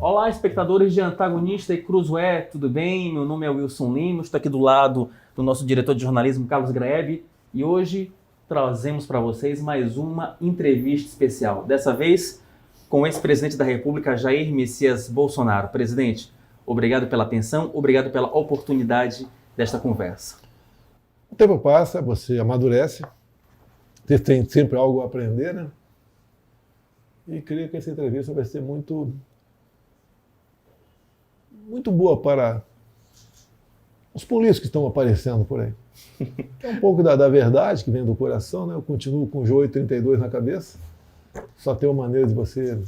Olá, espectadores de Antagonista e Cruzoé, tudo bem? Meu nome é Wilson Lima, estou aqui do lado do nosso diretor de jornalismo, Carlos Grebe, e hoje trazemos para vocês mais uma entrevista especial. Dessa vez com o ex-presidente da República, Jair Messias Bolsonaro. Presidente, obrigado pela atenção, obrigado pela oportunidade desta conversa. O tempo passa, você amadurece, você tem sempre algo a aprender, né? E creio que essa entrevista vai ser muito boa para os políticos que estão aparecendo por aí. É um pouco da verdade que vem do coração, né? Eu continuo com o Joey 32 na cabeça. Só tem uma maneira de você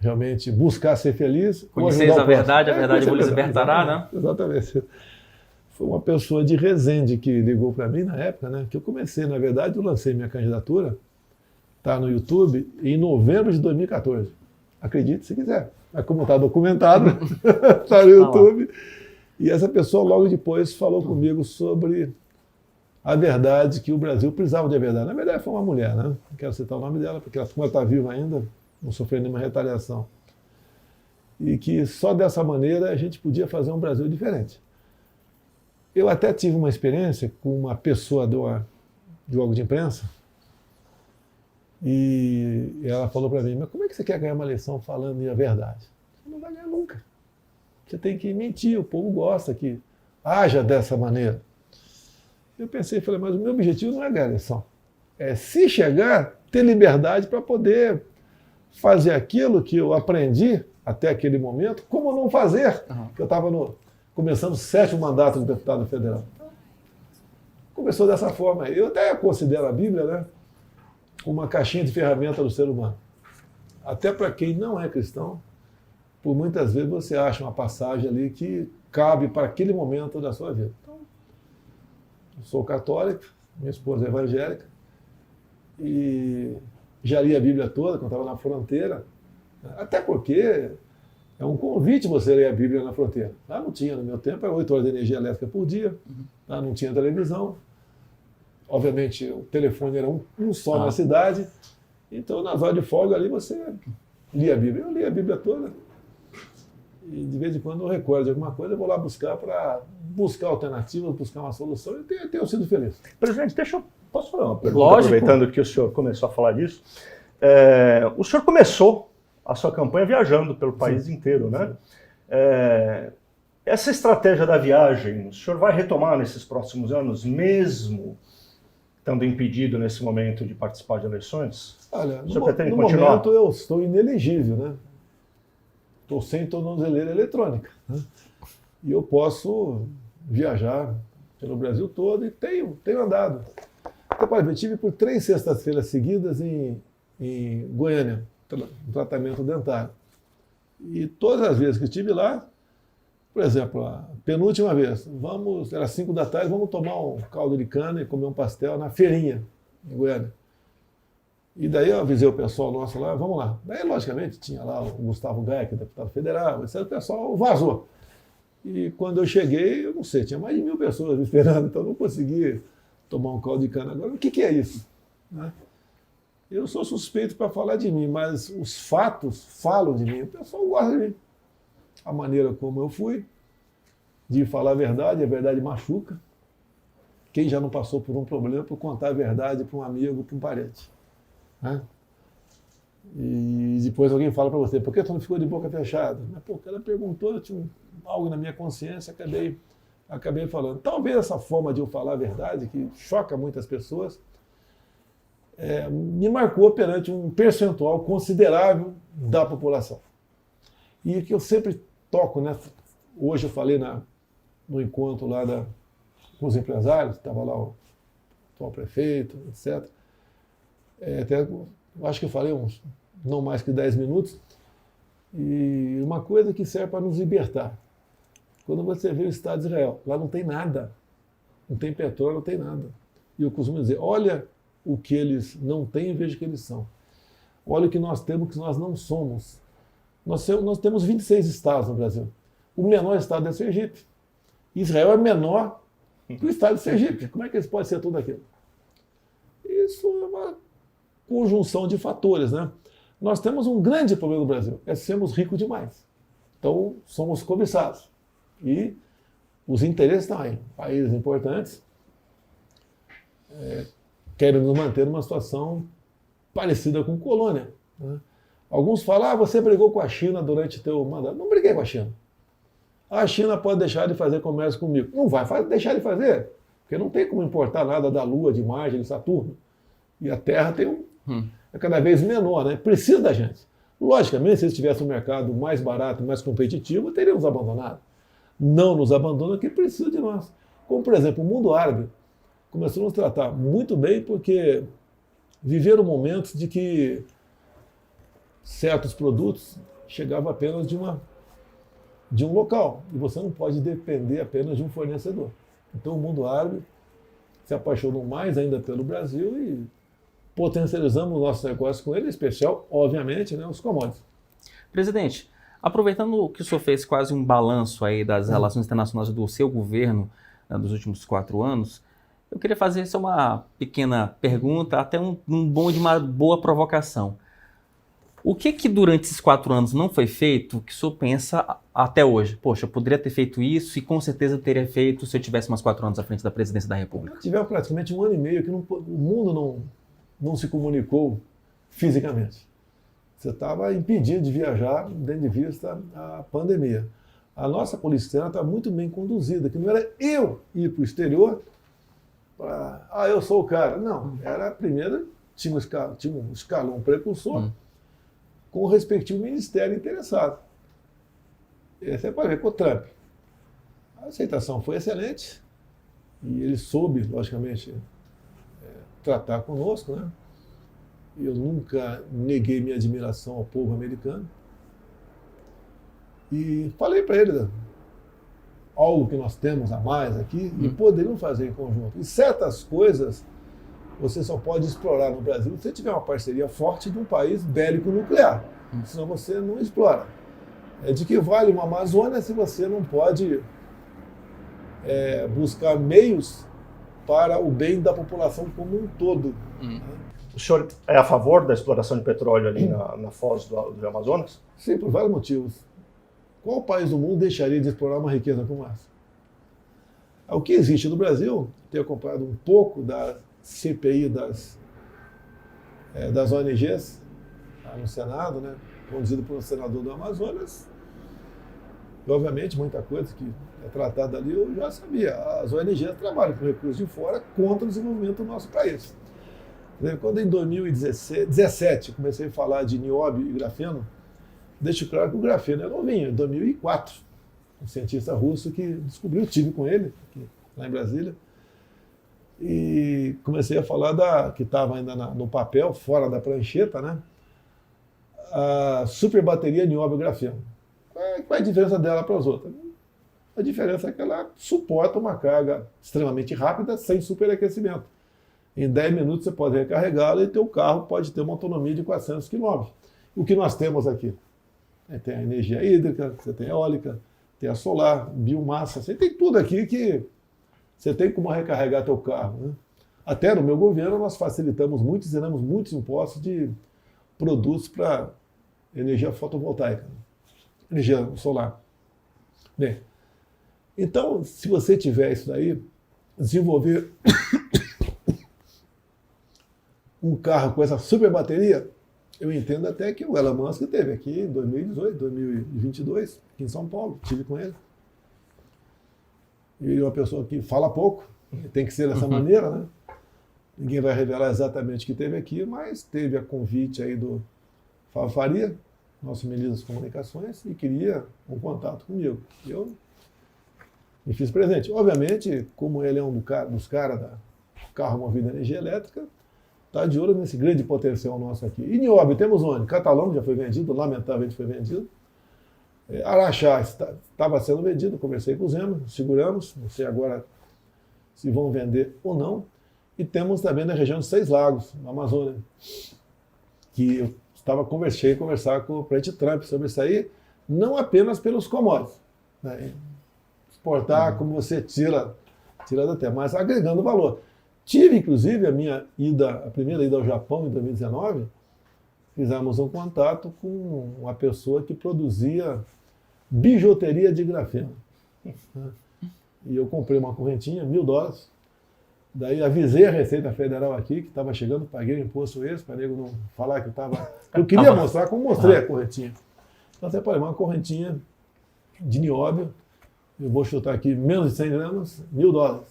realmente buscar ser feliz. Conheceis a verdade vos libertará, né? Exatamente. Foi uma pessoa de Resende que ligou para mim na época, né? Que eu comecei, na verdade, eu lancei minha candidatura, tá no YouTube, em novembro de 2014. Acredite se quiser. Mas como está documentado, está no YouTube. E essa pessoa logo depois falou comigo sobre a verdade, que o Brasil precisava de verdade. Na verdade foi uma mulher, né? Não quero citar o nome dela, porque ela, como ela está viva ainda, não sofreu nenhuma retaliação. E que só dessa maneira a gente podia fazer um Brasil diferente. Eu até tive uma experiência com uma pessoa de órgão de imprensa, e ela falou para mim, mas como é que você quer ganhar uma eleição falando a verdade? Você não vai ganhar nunca. Você tem que mentir, o povo gosta que haja dessa maneira. Eu pensei, falei, mas o meu objetivo não é ganhar a eleição. É, se chegar, ter liberdade para poder fazer aquilo que eu aprendi até aquele momento, como não fazer, que eu estava começando o 7º mandato de deputado federal. Começou dessa forma. Eu até considero a Bíblia, né, uma caixinha de ferramenta do ser humano. Até para quem não é cristão, por muitas vezes você acha uma passagem ali que cabe para aquele momento da sua vida. Então, eu sou católico, minha esposa é evangélica, e já li a Bíblia toda quando estava na fronteira, até porque é um convite você ler a Bíblia na fronteira. Lá não tinha, no meu tempo, era 8 horas de energia elétrica por dia, lá não tinha televisão. Obviamente, o telefone era um só na cidade. Então, nas horas de folga ali, você lia a Bíblia. Eu li a Bíblia toda. E, de vez em quando, eu recordo de alguma coisa, eu vou lá buscar para buscar alternativas, buscar uma solução. E tenho sido feliz. Presidente, posso fazer uma pergunta, Lógico. aproveitando que o senhor começou a falar disso? O senhor começou a sua campanha viajando pelo país inteiro, né? Essa estratégia da viagem, o senhor vai retomar nesses próximos anos, mesmo estando impedido nesse momento de participar de eleições? Olha, no momento eu estou inelegível, né? Estou sem tornozeleira eletrônica, né? E eu posso viajar pelo Brasil todo e tenho andado. Então, por exemplo, eu estive por 3 sextas-feiras seguidas em Goiânia, no tratamento dentário. E todas as vezes que estive lá, por exemplo, a penúltima vez, era 5 da tarde, vamos tomar um caldo de cana e comer um pastel na feirinha, em Goiânia. E daí eu avisei o pessoal nosso lá, vamos lá. Daí, logicamente, tinha lá o Gustavo Gaia, que é deputado federal, etc. O pessoal vazou. E quando eu cheguei, eu não sei, tinha mais de 1000 pessoas me esperando, então eu não consegui tomar um caldo de cana agora. O que é isso? Né? Eu sou suspeito para falar de mim, mas os fatos falam de mim. O pessoal gosta de mim. A maneira como eu fui, de falar a verdade machuca. Quem já não passou por um problema por contar a verdade para um amigo, para um parente. Né? E depois alguém fala para você, por que tu não ficou de boca fechada? Mas, pô, o cara perguntou, eu tinha algo na minha consciência, acabei falando. Talvez essa forma de eu falar a verdade, que choca muitas pessoas, me marcou perante um percentual considerável da população. E que eu sempre toco, né? Hoje eu falei no encontro lá com os empresários, estava lá o atual prefeito, etc. Até, eu acho que eu falei não mais que 10 minutos, e uma coisa que serve para nos libertar. Quando você vê o Estado de Israel, lá não tem nada, não tem petróleo, não tem nada. E eu costumo dizer, olha o que eles não têm e veja o que eles são. Olha o que nós temos, o que nós não somos. Nós temos 26 estados no Brasil. O menor estado é Sergipe. Israel é menor que o estado de Sergipe. Como é que eles podem ser tudo aquilo? Isso é uma conjunção de fatores, né? Nós temos um grande problema no Brasil, é sermos ricos demais. Então, somos cobiçados. E os interesses estão aí. Países importantes querem nos manter numa situação parecida com colônia, né? Alguns falam, você brigou com a China durante o teu mandato. Não briguei com a China. A China pode deixar de fazer comércio comigo. Não vai deixar de fazer, porque não tem como importar nada da Lua, de Marte, de Saturno. E a Terra tem é cada vez menor, né? Precisa da gente. Logicamente, se eles tivessem um mercado mais barato, mais competitivo, teriam nos abandonado. Não nos abandonam porque precisa de nós. Como, por exemplo, o mundo árabe começou a nos tratar muito bem porque viveram momentos de que certos produtos chegavam apenas de um local. E você não pode depender apenas de um fornecedor. Então o mundo árabe se apaixonou mais ainda pelo Brasil e potencializamos o nosso negócio com ele, em especial, obviamente, né, os commodities. Presidente, aproveitando que o senhor fez quase um balanço aí das relações internacionais do seu governo dos últimos 4 anos, eu queria fazer só uma pequena pergunta, até um bom de uma boa provocação. O que durante esses 4 anos não foi feito que o senhor pensa até hoje? Poxa, eu poderia ter feito isso e com certeza teria feito se eu tivesse mais 4 anos à frente da presidência da República. Tivemos praticamente 1 ano e meio que o mundo não se comunicou fisicamente. Você estava impedido de viajar, tendo de vista a pandemia. A nossa polícia externa está muito bem conduzida, que não era eu ir para o exterior para, eu sou o cara. Não, era primeiro, tinha um escalão precursor, com o respectivo ministério interessado. Você pode ver com o Trump. A aceitação foi excelente e ele soube, logicamente, tratar conosco, né? Eu nunca neguei minha admiração ao povo americano. E falei para ele algo que nós temos a mais aqui e poderiam fazer em conjunto. E certas coisas você só pode explorar no Brasil se você tiver uma parceria forte de um país bélico nuclear. Senão você não explora. De que vale uma Amazônia se você não pode buscar meios para o bem da população como um todo. O senhor é a favor da exploração de petróleo ali na foz do Amazonas? Sim, por vários motivos. Qual país do mundo deixaria de explorar uma riqueza como essa? O que existe no Brasil, tenho acompanhado um pouco da CPI das ONGs no Senado, né, conduzido por um senador do Amazonas, e obviamente muita coisa que é tratada ali eu já sabia. As ONGs trabalham com recursos de fora contra o desenvolvimento do nosso país. Quando em 2017 comecei a falar de nióbio e grafeno, deixo claro que o grafeno é novinho, em 2004. Um cientista russo que descobriu, tive com ele, aqui, lá em Brasília, e comecei a falar que estava ainda no papel, fora da prancheta, né? A superbateria nióbio-grafeno. Qual é a diferença dela para as outras? A diferença é que ela suporta uma carga extremamente rápida, sem superaquecimento. Em 10 minutos você pode recarregá-la e teu carro pode ter uma autonomia de 400 km. O que nós temos aqui? Tem a energia hídrica, você tem a eólica, tem a solar, biomassa, você tem tudo aqui que você tem como recarregar teu carro, né? Até no meu governo nós facilitamos muito, zeramos muitos impostos de produtos para energia fotovoltaica, energia solar. Bem, então, se você tiver isso daí, desenvolver um carro com essa super bateria, eu entendo até que o Elon Musk teve aqui em 2018, 2022, aqui em São Paulo, estive com ele. E uma pessoa que fala pouco, tem que ser dessa maneira, né? Ninguém vai revelar exatamente o que teve aqui, mas teve a convite aí do Fábio Faria, nosso ministro das Comunicações, e queria um contato comigo. Eu me fiz presente. Obviamente, como ele é um dos caras da carro movido a energia elétrica, está de olho nesse grande potencial nosso aqui. E nióbio, temos onde? Catalão já foi vendido, lamentavelmente foi vendido. Araxá estava sendo vendido, conversei com o Zema, seguramos, não sei agora se vão vender ou não. E temos também na região de 6 Lagos, na Amazônia, que eu conversar com o presidente Trump sobre isso aí, não apenas pelos commodities, né? Exportar como você tira da terra, mas agregando valor. Tive, inclusive, a primeira ida ao Japão em 2019, fizemos um contato com uma pessoa que produzia bijuteria de grafeno. E eu comprei uma correntinha, $1.000. Daí avisei a Receita Federal aqui que estava chegando, paguei o imposto esse, para nego não falar que eu estava... Eu queria mostrar como mostrei a correntinha. Então você pode uma correntinha de nióbio, eu vou chutar aqui menos de 100 gramas, $1.000.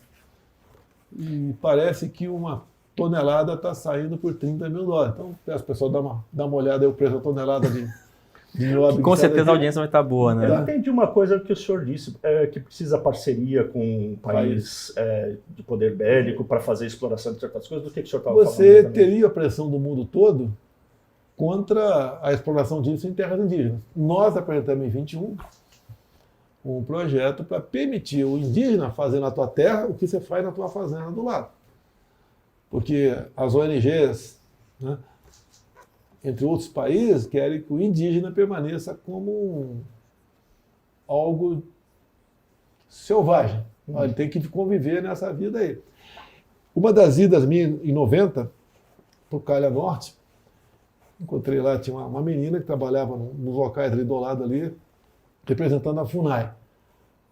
E parece que uma tonelada está saindo por $30.000. Então peço o pessoal dar uma olhada aí o preço da tonelada de nióbio. Com certeza a audiência vai estar boa, né? Eu entendi uma coisa que o senhor disse, que precisa parceria com um país de poder bélico para fazer exploração de certas coisas. Do que o senhor estava falando? Você teria a pressão do mundo todo contra a exploração disso em terras indígenas. Nós apresentamos em 21 um projeto para permitir o indígena fazer na tua terra o que você faz na tua fazenda do lado. Porque as ONGs, né, entre outros países, querem que o indígena permaneça como algo selvagem. Ele tem que conviver nessa vida aí. Uma das idas minhas, em 90, para o Calha Norte, encontrei lá, tinha uma menina que trabalhava nos locais ali do lado ali, representando a FUNAI.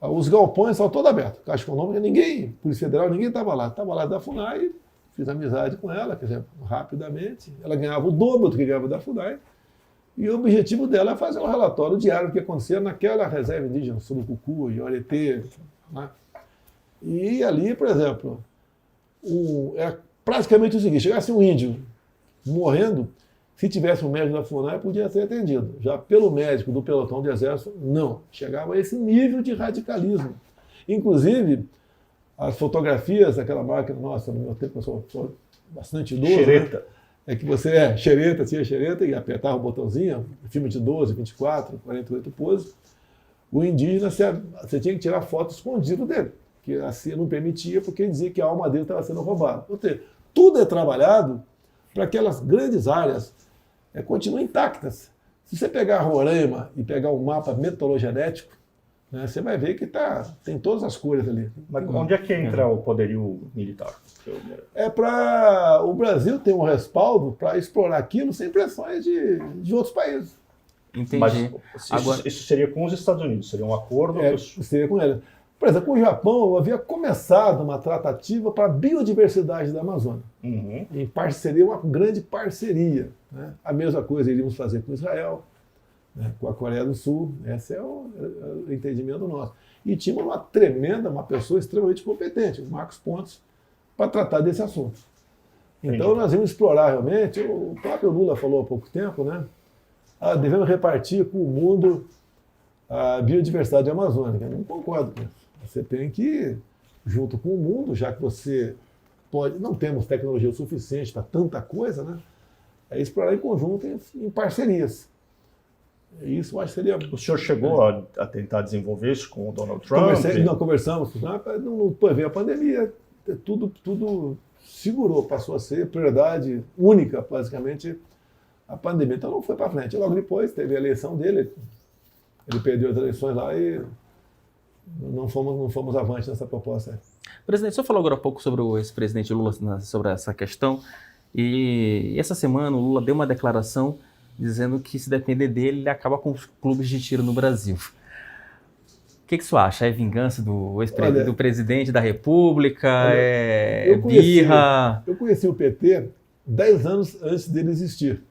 Os galpões estavam todos abertos, Caixa Econômica, ninguém, Polícia Federal, ninguém estava lá. Estava lá da FUNAI, fiz amizade com ela, quer dizer, rapidamente. Ela ganhava o dobro do que ganhava da FUNAI. E o objetivo dela é fazer um relatório diário do que acontecia naquela reserva indígena, Surucucu, Ioretê. Né? E ali, por exemplo, é praticamente o seguinte, chegasse um índio morrendo, se tivesse um médico da FUNAI, podia ser atendido. Já pelo médico do pelotão de exército, não. Chegava a esse nível de radicalismo. Inclusive, as fotografias daquela máquina, nossa, no meu tempo eu sou bastante idoso. Xereta. Né? É que você, tinha xereta e apertava o botãozinho, filme de 12, 24, 48 poses. O indígena, você tinha que tirar foto escondido dele, que a CIA não permitia, porque dizia que a alma dele estava sendo roubada. Ou seja, tudo é trabalhado para que aquelas grandes áreas continuem intactas. Se você pegar Roraima e pegar o mapa metodologenético, né, você vai ver que tem todas as cores ali. Mas onde é que entra o poderio militar? É para o Brasil ter um respaldo para explorar aquilo sem pressões de outros países. Entendi. Mas isso seria com os Estados Unidos? Seria um acordo? Seria com eles. Por exemplo, com o Japão, eu havia começado uma tratativa para a biodiversidade da Amazônia. Uhum. Em parceria, uma grande parceria. Né? A mesma coisa iríamos fazer com Israel, né? Com a Coreia do Sul. Esse é o entendimento nosso. E tínhamos uma pessoa extremamente competente, o Marcos Pontes, para tratar desse assunto. Então nós íamos explorar realmente, o próprio Lula falou há pouco tempo, né? Devemos repartir com o mundo a biodiversidade amazônica. Eu não concordo com isso. Você tem que, junto com o mundo, já que você não temos tecnologia o suficiente para tanta coisa, né? É explorar em conjunto, em parcerias. Isso eu acho que seria... O senhor chegou a tentar desenvolver isso com o Donald Trump? Conversamos, depois veio a pandemia, tudo segurou, passou a ser prioridade única, basicamente, a pandemia. Então não foi para frente. Logo depois teve a eleição dele, ele perdeu as eleições lá e não fomos avante nessa proposta. Presidente, o senhor falou agora há pouco sobre o ex-presidente Lula, sobre essa questão, e essa semana o Lula deu uma declaração dizendo que, se depender dele, ele acaba com os clubes de tiro no Brasil. O que o senhor acha? É vingança do presidente da República? Birra? Eu conheci o PT 10 anos antes dele existir.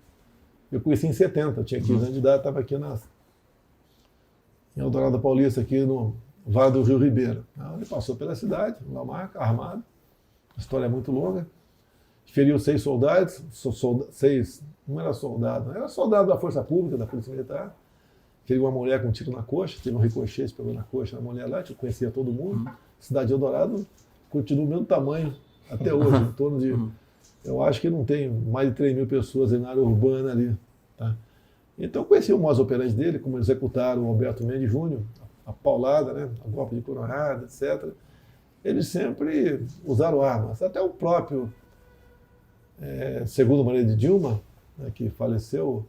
Eu conheci em 70, eu tinha 15 anos de idade, estava aqui em Eldorado Paulista, aqui no Vale do Rio Ribeira. Ele passou pela cidade, uma marca, armado, a história é muito longa, feriu 6 soldados, 6, não era soldado, era soldado da Força Pública, da Polícia Militar, feriu uma mulher com um tiro na coxa, teve um ricochete, pegou na coxa da mulher lá, eu conhecia todo mundo, cidade de Eldorado continua o mesmo tamanho até hoje, em torno de, eu acho que não tem mais de 3 mil pessoas na área urbana ali, tá? Então eu conheci o modus operandi dele, como executaram o Alberto Mendes Júnior, a paulada, né, a golpe de coronhada, etc. Eles sempre usaram armas. Até o próprio segundo marido de Dilma, né, que faleceu,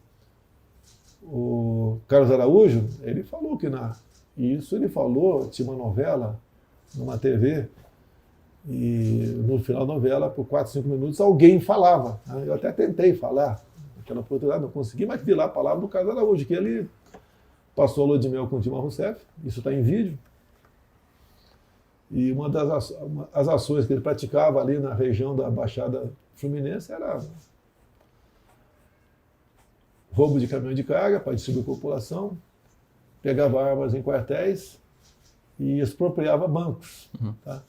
o Carlos Araújo, ele falou que ele falou, tinha uma novela numa TV, e no final da novela, por 4, 5 minutos, alguém falava. Né? Eu até tentei falar, naquela oportunidade, não consegui, mas vi lá a palavra do Carlos Araújo, que ele passou a lua de mel com o Dilma Rousseff, isso está em vídeo. E uma das as ações que ele praticava ali na região da Baixada Fluminense era roubo de caminhão de carga para distribuir a população, pegava armas em quartéis e expropriava bancos. Tá?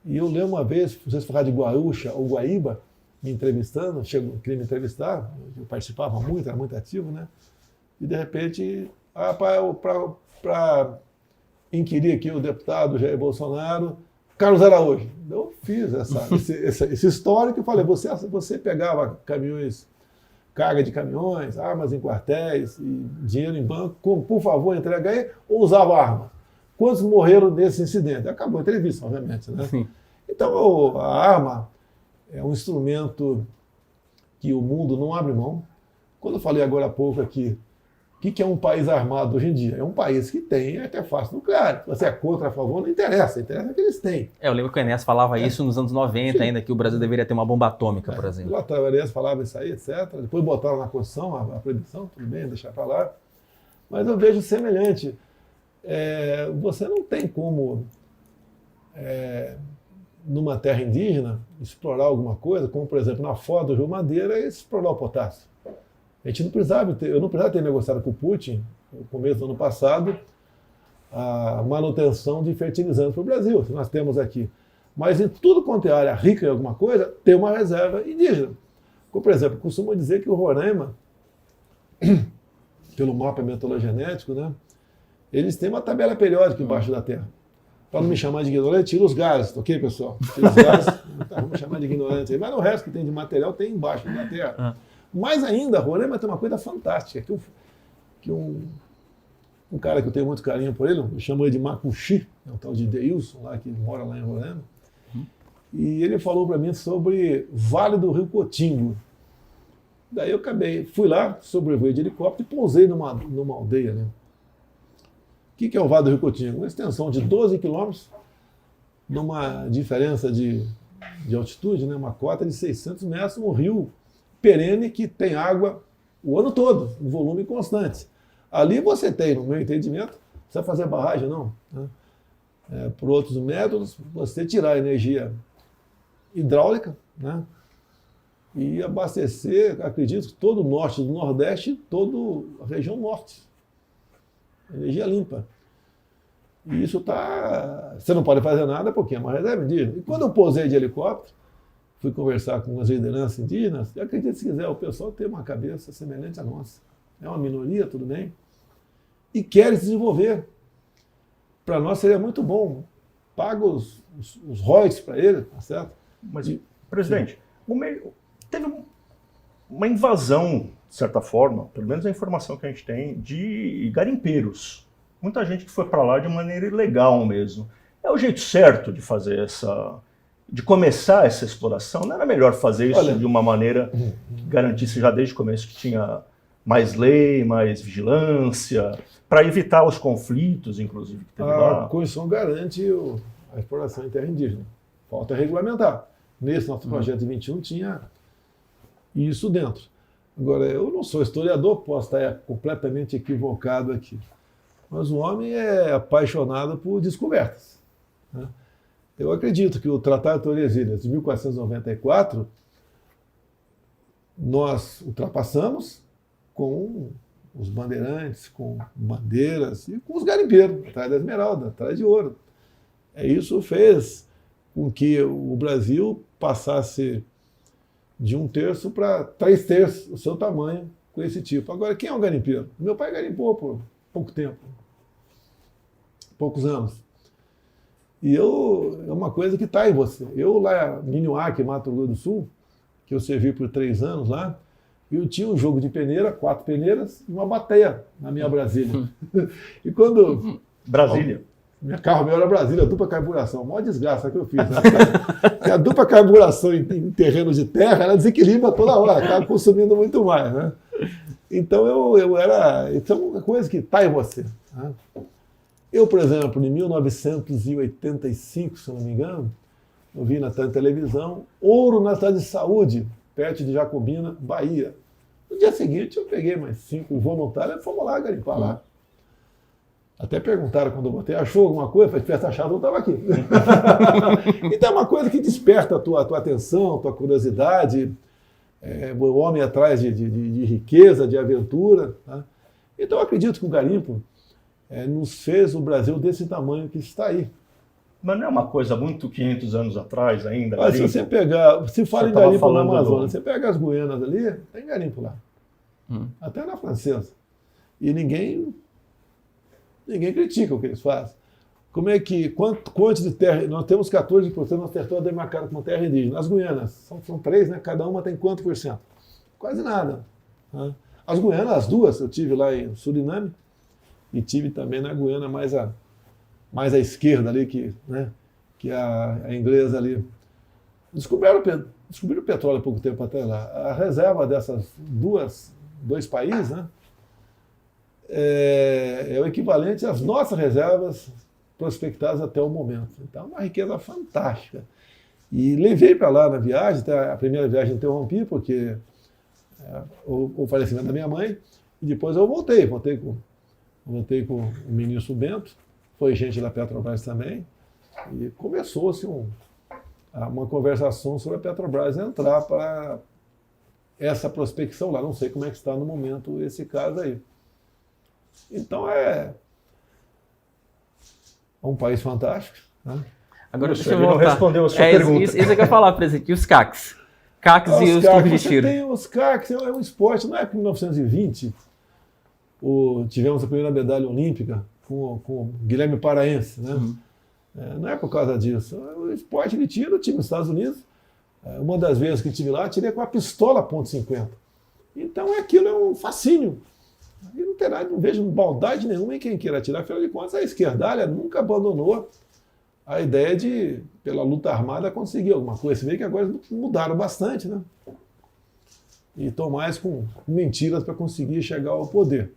E eu lembro uma vez, vocês falaram de Guarúcha ou Guaíba, me entrevistando, queria me entrevistar, eu participava muito, era muito ativo, né? E de repente, para inquirir aqui o deputado Jair Bolsonaro, Carlos Araújo. Eu fiz esse histórico e falei, você pegava caminhões, carga de caminhões, armas em quartéis, e dinheiro em banco, por favor, entrega aí, ou usava arma? Quantos morreram nesse incidente? Acabou a entrevista, obviamente, né? Sim. Então, a arma é um instrumento que o mundo não abre mão. Quando eu falei agora há pouco aqui, o que é um país armado hoje em dia? É um país que tem artefatos nucleares. Você é contra, a favor, não interessa. Interessa que eles têm. Eu lembro que o Enéas falava isso nos anos 90 ainda, que o Brasil deveria ter uma bomba atômica, por exemplo. Lá atrás o Enéas falava isso aí, etc. Depois botaram na Constituição a proibição, tudo bem, deixar para lá. Mas eu vejo semelhante. Você não tem como, numa terra indígena, explorar alguma coisa, como, por exemplo, na foz do Rio Madeira, explorar o potássio. A gente não precisava eu não precisava ter negociado com o Putin, no começo do ano passado, a manutenção de fertilizantes para o Brasil, que nós temos aqui. Mas em tudo quanto é área rica em alguma coisa, tem uma reserva indígena. Como, por exemplo, costumo dizer que o Roraima, pelo mapa metalogenético, né, eles têm uma tabela periódica embaixo da Terra. Para não me chamar de ignorante, tira os gases, ok, pessoal? Tira os gases, então, vamos chamar de ignorante aí. Mas o resto que tem de material tem embaixo da Terra. Mais ainda, Roraima tem uma coisa fantástica, que um cara que eu tenho muito carinho por ele, eu chamo ele de Macuxi, é um tal de Deilson, lá, que mora lá em Roraima, e ele falou para mim sobre Vale do Rio Cotingo. Daí eu fui lá, sobrevoei de helicóptero e pousei numa aldeia, né? O que é o Vale do Rio Cotingo? Uma extensão de 12 quilômetros, numa diferença de altitude, né? Uma cota de 600 metros, um rio perene que tem água o ano todo, um volume constante. Ali você tem, no meu entendimento, não precisa fazer barragem, não. Né? Por outros métodos, você tirar a energia hidráulica, né? E abastecer, acredito, todo o norte do Nordeste e toda a região norte. Energia limpa. E isso você não pode fazer nada porque é uma reserva indígena. E quando eu pousei de helicóptero, fui conversar com as lideranças indígenas, eu acredito, se quiser, o pessoal tem uma cabeça semelhante à nossa. É uma minoria, tudo bem, e quer se desenvolver. Para nós seria muito bom. Paga os royalties para ele, tá certo? Mas, presidente, teve uma invasão, de certa forma, pelo menos a informação que a gente tem, de garimpeiros. Muita gente que foi para lá de maneira ilegal mesmo. É o jeito certo de fazer de começar essa exploração? Não era melhor fazer isso de uma maneira que garantisse já desde o começo que tinha mais lei, mais vigilância, para evitar os conflitos, inclusive, que teve lá? A Constituição garante a exploração em terra indígena. Falta regulamentar. Nesse nosso projeto de 21 tinha isso dentro. Agora, eu não sou historiador, posso estar completamente equivocado aqui. Mas o homem é apaixonado por descobertas, né? Eu acredito que o Tratado de Tordesilhas de 1494 nós ultrapassamos com os bandeirantes, com bandeiras e com os garimpeiros, atrás da esmeralda, atrás de ouro. Isso fez com que o Brasil passasse de 1/3 para 3/3 o seu tamanho com esse tipo. Agora, quem é o garimpeiro? Meu pai garimpou por pouco tempo, poucos anos. E é uma coisa que está em você. Eu lá em Minhoaque, Mato Grosso do Sul, que eu servi por 3 anos lá, eu tinha um jogo de peneira, 4 peneiras e uma bateia na minha Brasília. E quando... Brasília. Minha carro meu era Brasília, dupla carburação. A maior desgraça que eu fiz. Né? Porque a dupla carburação em terreno de terra, ela desequilibra toda hora, acaba consumindo muito mais. Né? Então isso é uma coisa que está em você. Né? Eu, por exemplo, em 1985, se não me engano, eu vi na televisão ouro na cidade de Saúde, perto de Jacobina, Bahia. No dia seguinte, eu peguei mais 5 voluntários e fomos lá garimpar lá. Até perguntaram quando eu botei, achou alguma coisa? Se tivesse achado, eu estava aqui. Então é uma coisa que desperta a tua atenção, a tua curiosidade. O homem atrás de riqueza, de aventura. Tá? Então eu acredito que o garimpo nos fez o Brasil desse tamanho que está aí. Mas não é uma coisa muito 500 anos atrás ainda? Mas se você pegar, se fala em garimpo na Amazônia, você pega as Guianas ali, tem garimpo lá. Até na Francesa. E ninguém critica o que eles fazem. Como é que, quanto de terra, nós temos 14% do nosso território demarcado como terra indígena. As Guianas, são 3, né? Cada uma tem quanto por cento? Quase nada. Né? As Guianas, as duas, eu tive lá em Suriname e tive também na Guiana mais à esquerda ali, que a inglesa ali. Descobriram petróleo há pouco tempo até lá. A reserva dessas dois países, né, é o equivalente às nossas reservas prospectadas até o momento. Então, é uma riqueza fantástica. E levei para lá na viagem, até a primeira viagem eu interrompi, porque o falecimento da minha mãe, e depois eu voltei com o ministro Bento, foi gente da Petrobras também, e começou-se uma conversação sobre a Petrobras entrar para essa prospecção lá. Não sei como é que está no momento esse caso aí. Então é um país fantástico. Né? Agora deixa eu voltar. Não respondeu a sua pergunta. Isso que eu ia falar, presidente. E os CACs? CACs e os clubes de tiro? Os CACs é um esporte. Na época de 1920, tivemos a primeira medalha olímpica com o Guilherme Paraense. Né? Não é por causa disso. O esporte de tiro, eu tive nos Estados Unidos. Uma das vezes que estive lá, tirei com a pistola .50. Então aquilo é um fascínio. E não vejo maldade nenhuma em quem queira atirar. Afinal de contas, a esquerdalha nunca abandonou a ideia de, pela luta armada, conseguir alguma coisa. Você vê que agora mudaram bastante, né? E estão mais com mentiras para conseguir chegar ao poder.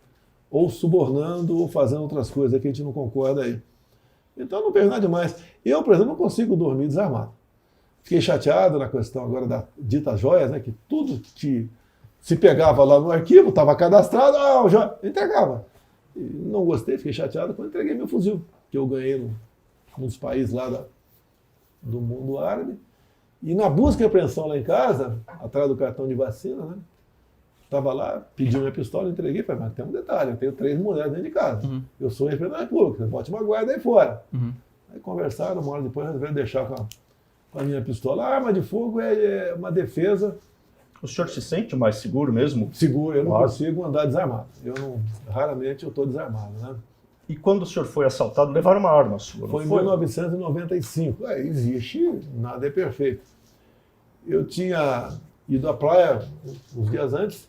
Ou subornando, ou fazendo outras coisas que a gente não concorda aí. Então não vejo nada demais. Eu, por exemplo, não consigo dormir desarmado. Fiquei chateado na questão agora da dita joias, né? Que tudo que se pegava lá no arquivo, estava cadastrado, entregava. E não gostei, fiquei chateado quando entreguei meu fuzil, que eu ganhei num dos países lá do mundo árabe. E na busca e apreensão lá em casa, atrás do cartão de vacina, né? Estava lá, pedi minha pistola, entreguei, falei, mas tem um detalhe, eu tenho 3 mulheres dentro de casa. Eu sou representante da República, bote uma guarda aí fora. Aí conversaram, uma hora depois resolveram deixar com a minha pistola. A arma de fogo é uma defesa. O senhor se sente mais seguro mesmo? Seguro, eu não consigo andar desarmado. Raramente eu estou desarmado, né? E quando o senhor foi assaltado, levaram uma arma sua? Foi em 1995. Existe, nada é perfeito. Eu tinha ido à praia uns dias antes,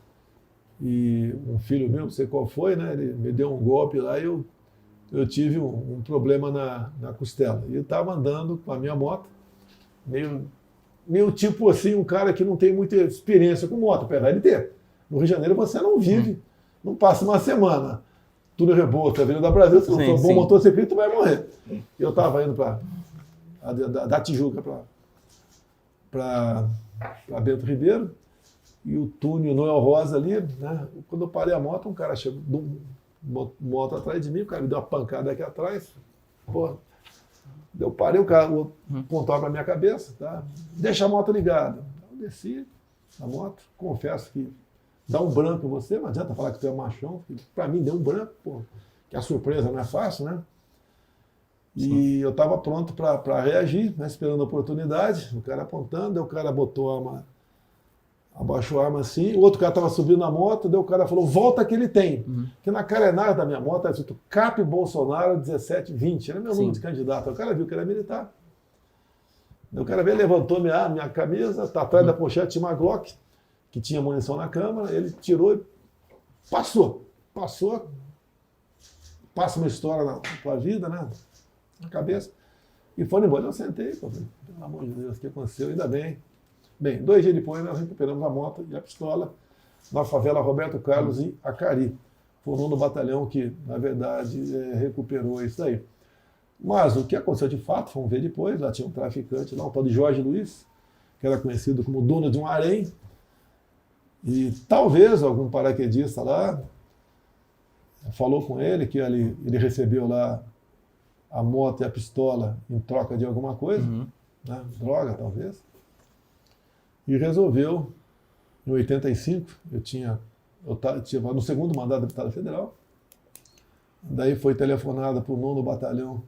e um filho meu, não sei qual foi, né? Ele me deu um golpe lá e eu tive um problema na costela. E eu estava andando com a minha moto, meio tipo assim, um cara que não tem muita experiência com moto, apesar de ter. No Rio de Janeiro você não vive, não passa uma semana. Tudo reboto, a Avenida Brasil, se não for bom motociclista, tu vai morrer. Eu estava indo da Tijuca para Bento Ribeiro, e o túnel Noel Rosa ali, né? Quando eu parei a moto, um cara chegou, moto atrás de mim, o cara me deu uma pancada aqui atrás, porra. Eu parei, o cara apontou para a minha cabeça, tá? Deixa a moto ligada. Eu desci da moto, confesso que dá um branco em você, não adianta falar que tu é machão, para mim deu um branco, pô, que a surpresa não é fácil, né? E eu estava pronto para reagir, né, esperando a oportunidade, o cara apontando, daí o cara botou a arma, abaixou a arma assim, o outro cara estava subindo na moto, daí o cara falou, volta que ele tem. Que na carenagem da minha moto estava escrito CAP Bolsonaro 1720, era meu número de candidato. O cara viu que era militar. Daí o cara veio, levantou minha camisa, tá atrás da pochete tinha uma Glock, que tinha munição na câmara, ele tirou e passou, passa uma história na tua vida, né? Na cabeça. E foi embora. Eu sentei, falei, pelo amor de Deus, o que aconteceu? Ainda bem. Bem, 2 dias depois nós recuperamos a moto e a pistola na favela Roberto Carlos em Acari. Foi o 9º batalhão que, na verdade, recuperou isso aí. Mas o que aconteceu de fato, vamos ver depois, lá tinha um traficante, lá, um tal de Jorge Luiz, que era conhecido como dono de um harém, e talvez algum paraquedista lá falou com ele que ele recebeu lá a moto e a pistola em troca de alguma coisa, né? Droga talvez, e resolveu, em 85, eu tinha no segundo mandato de deputado federal, daí foi telefonada para o 9º Batalhão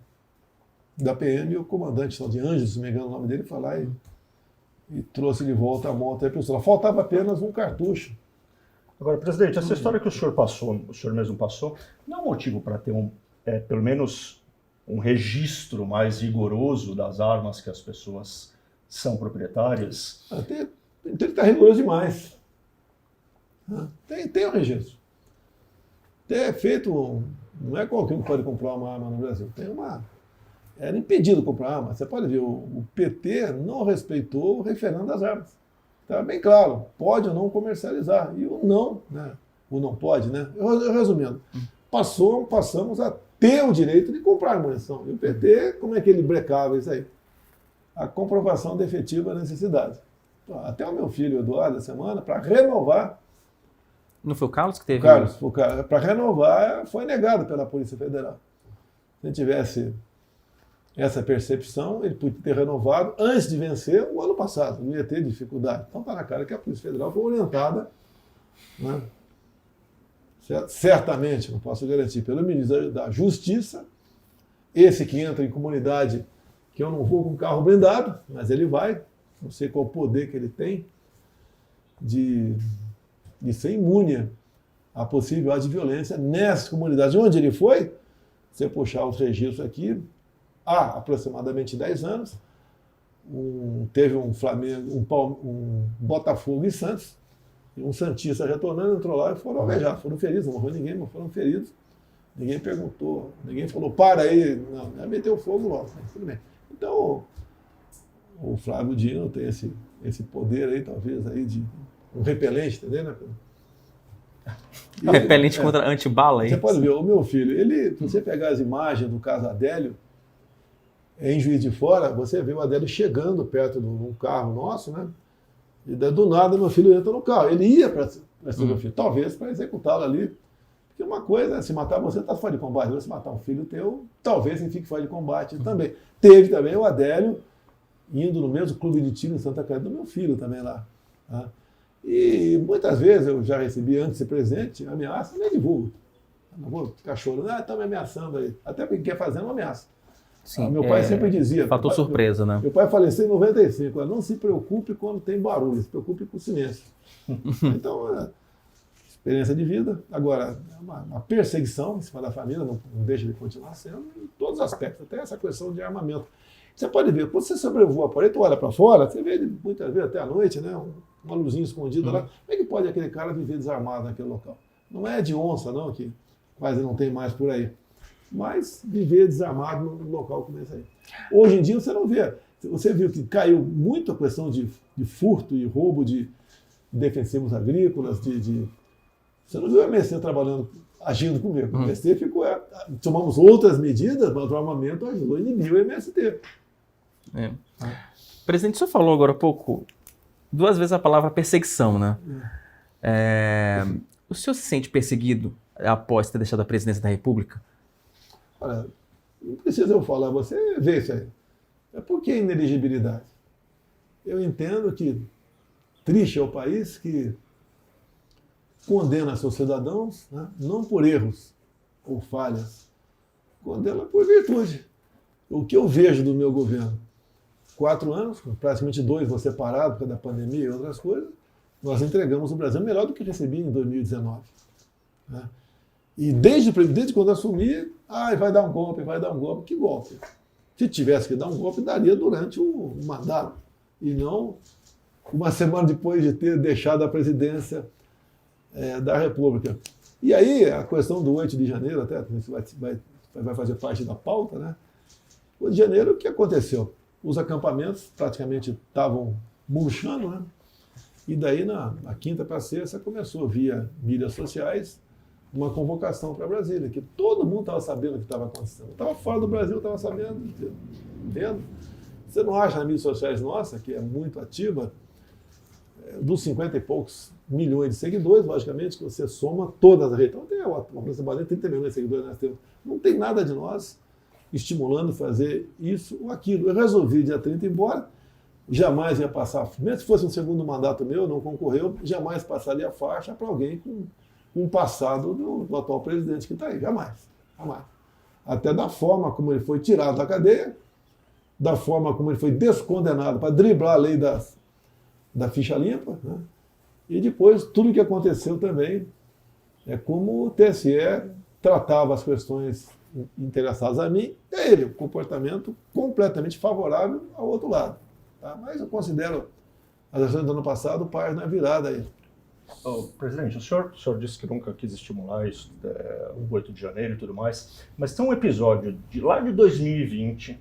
da PM e o comandante de Anjos, se não me engano o nome dele, foi lá e trouxe de volta a moto e a pistola. Faltava apenas um cartucho. Agora, presidente, essa história que o senhor passou, o senhor mesmo passou, não é um motivo para ter pelo menos um registro mais rigoroso das armas que as pessoas são proprietárias? Então ele está rigoroso demais. Tem um registro. É feito, não é qualquer um que pode comprar uma arma no Brasil. Era impedido comprar arma. Você pode ver, o PT não respeitou o referendo das armas. Está bem claro, pode ou não comercializar. E o não, né? O não pode, né? Resumindo, passamos a ter o direito de comprar munição. E o PT, como é que ele brecava isso aí? A comprovação de efetiva necessidade. Até o meu filho Eduardo, essa semana, para renovar. Não foi o Carlos que teve? Carlos, para renovar, foi negado pela Polícia Federal. Se ele tivesse essa percepção, ele podia ter renovado antes de vencer o ano passado, não ia ter dificuldade. Então está na cara que a Polícia Federal foi orientada, né, certamente, não posso garantir, pelo ministro da Justiça, esse que entra em comunidade, que eu não vou com carro blindado, mas ele vai, não sei qual o poder que ele tem de ser imune a possível ato de violência nessas comunidades. Onde ele foi, você puxar os registros aqui, há aproximadamente 10 anos, teve um Flamengo, um Botafogo e Santos, e um santista retornando, entrou lá e foram alvejar. Foram feridos, não morreu ninguém, mas foram feridos. Ninguém perguntou, ninguém falou, para aí, não, meteu fogo logo. Tudo bem. Então, o Flávio Dino tem esse poder aí, talvez, aí de um repelente, entendeu, né? Repelente contra antibala aí. Você pode ver, o meu filho, se você pegar as imagens do caso Adélio, em Juiz de Fora, você vê o Adélio chegando perto de um carro nosso, né? E do nada meu filho entra no carro. Ele ia para ser meu filho, talvez para executá-lo ali. Porque uma coisa é se matar você, está fora de combate. Se matar um filho teu, talvez ele fique fora de combate também. Teve também o Adélio indo no mesmo clube de tiro em Santa Catarina do meu filho também lá. Tá? E muitas vezes eu já recebi, antes de ser presidente, ameaça, nem divulgo. Não vou ficar chorando, estão me ameaçando aí. Até porque quer fazer uma ameaça. Sim, meu pai sempre dizia... Fator surpresa, né? Meu pai faleceu em 95. Não se preocupe quando tem barulho, se preocupe com o silêncio. Então, experiência de vida. Agora, uma perseguição em cima da família, não deixa de continuar sendo, em todos os aspectos, até essa questão de armamento. Você pode ver, quando você sobrevoa por aí, tu olha para fora, você vê muitas vezes até à noite, né, uma luzinha escondida lá. Como é que pode aquele cara viver desarmado naquele local? Não é de onça, não, que quase não tem mais por aí. Mas viver desarmado num local como esse aí. Hoje em dia você não vê. Você viu que caiu muito a questão de furto e roubo de defensivos agrícolas, Você não viu o MST trabalhando, agindo comigo. O MST ficou... Tomamos outras medidas, mas o armamento ajudou a inibir o MST. Presidente, o senhor falou agora há pouco, 2 vezes a palavra perseguição, né? O senhor se sente perseguido após ter deixado a presidência da República? Olha, não precisa eu falar, você vê isso aí. Por que inelegibilidade? Eu entendo que triste é o país que condena seus cidadãos, né, não por erros ou falhas, condena por virtude. O que eu vejo do meu governo, 4 anos, praticamente 2 vou separado por causa da pandemia e outras coisas, nós entregamos o Brasil melhor do que recebi em 2019. Né? E desde quando assumi, vai dar um golpe, vai dar um golpe. Que golpe? Se tivesse que dar um golpe, daria durante o mandato. E não uma semana depois de ter deixado a presidência da República. E aí, a questão do 8 de janeiro, até isso vai fazer parte da pauta, né? 8 de janeiro, o que aconteceu? Os acampamentos praticamente estavam murchando, né? E daí, na quinta para sexta, começou via mídias sociais uma convocação para Brasília, que todo mundo estava sabendo o que estava acontecendo. Estava fora do Brasil, estava sabendo, entendendo? Você não acha nas mídias sociais nossa, que é muito ativa, dos 50 e poucos milhões de seguidores, logicamente, que você soma todas as redes. Então, tem uma França 30 milhões de seguidores, nós temos. Não tem nada de nós estimulando a fazer isso ou aquilo. Eu resolvi, dia 30, ir embora, jamais ia passar, mesmo se fosse um segundo mandato meu, não concorreu, jamais passaria a faixa para alguém com um passado do atual presidente que está aí. Jamais. Jamais. Até da forma como ele foi tirado da cadeia, da forma como ele foi descondenado para driblar a lei da ficha limpa, né? E depois tudo o que aconteceu também é como o TSE tratava as questões interessadas a mim, é ele, um comportamento completamente favorável ao outro lado. Tá? Mas eu considero as ações do ano passado página virada aí. Presidente, o senhor disse que nunca quis estimular isso, o 8 de janeiro e tudo mais, mas tem um episódio lá de 2020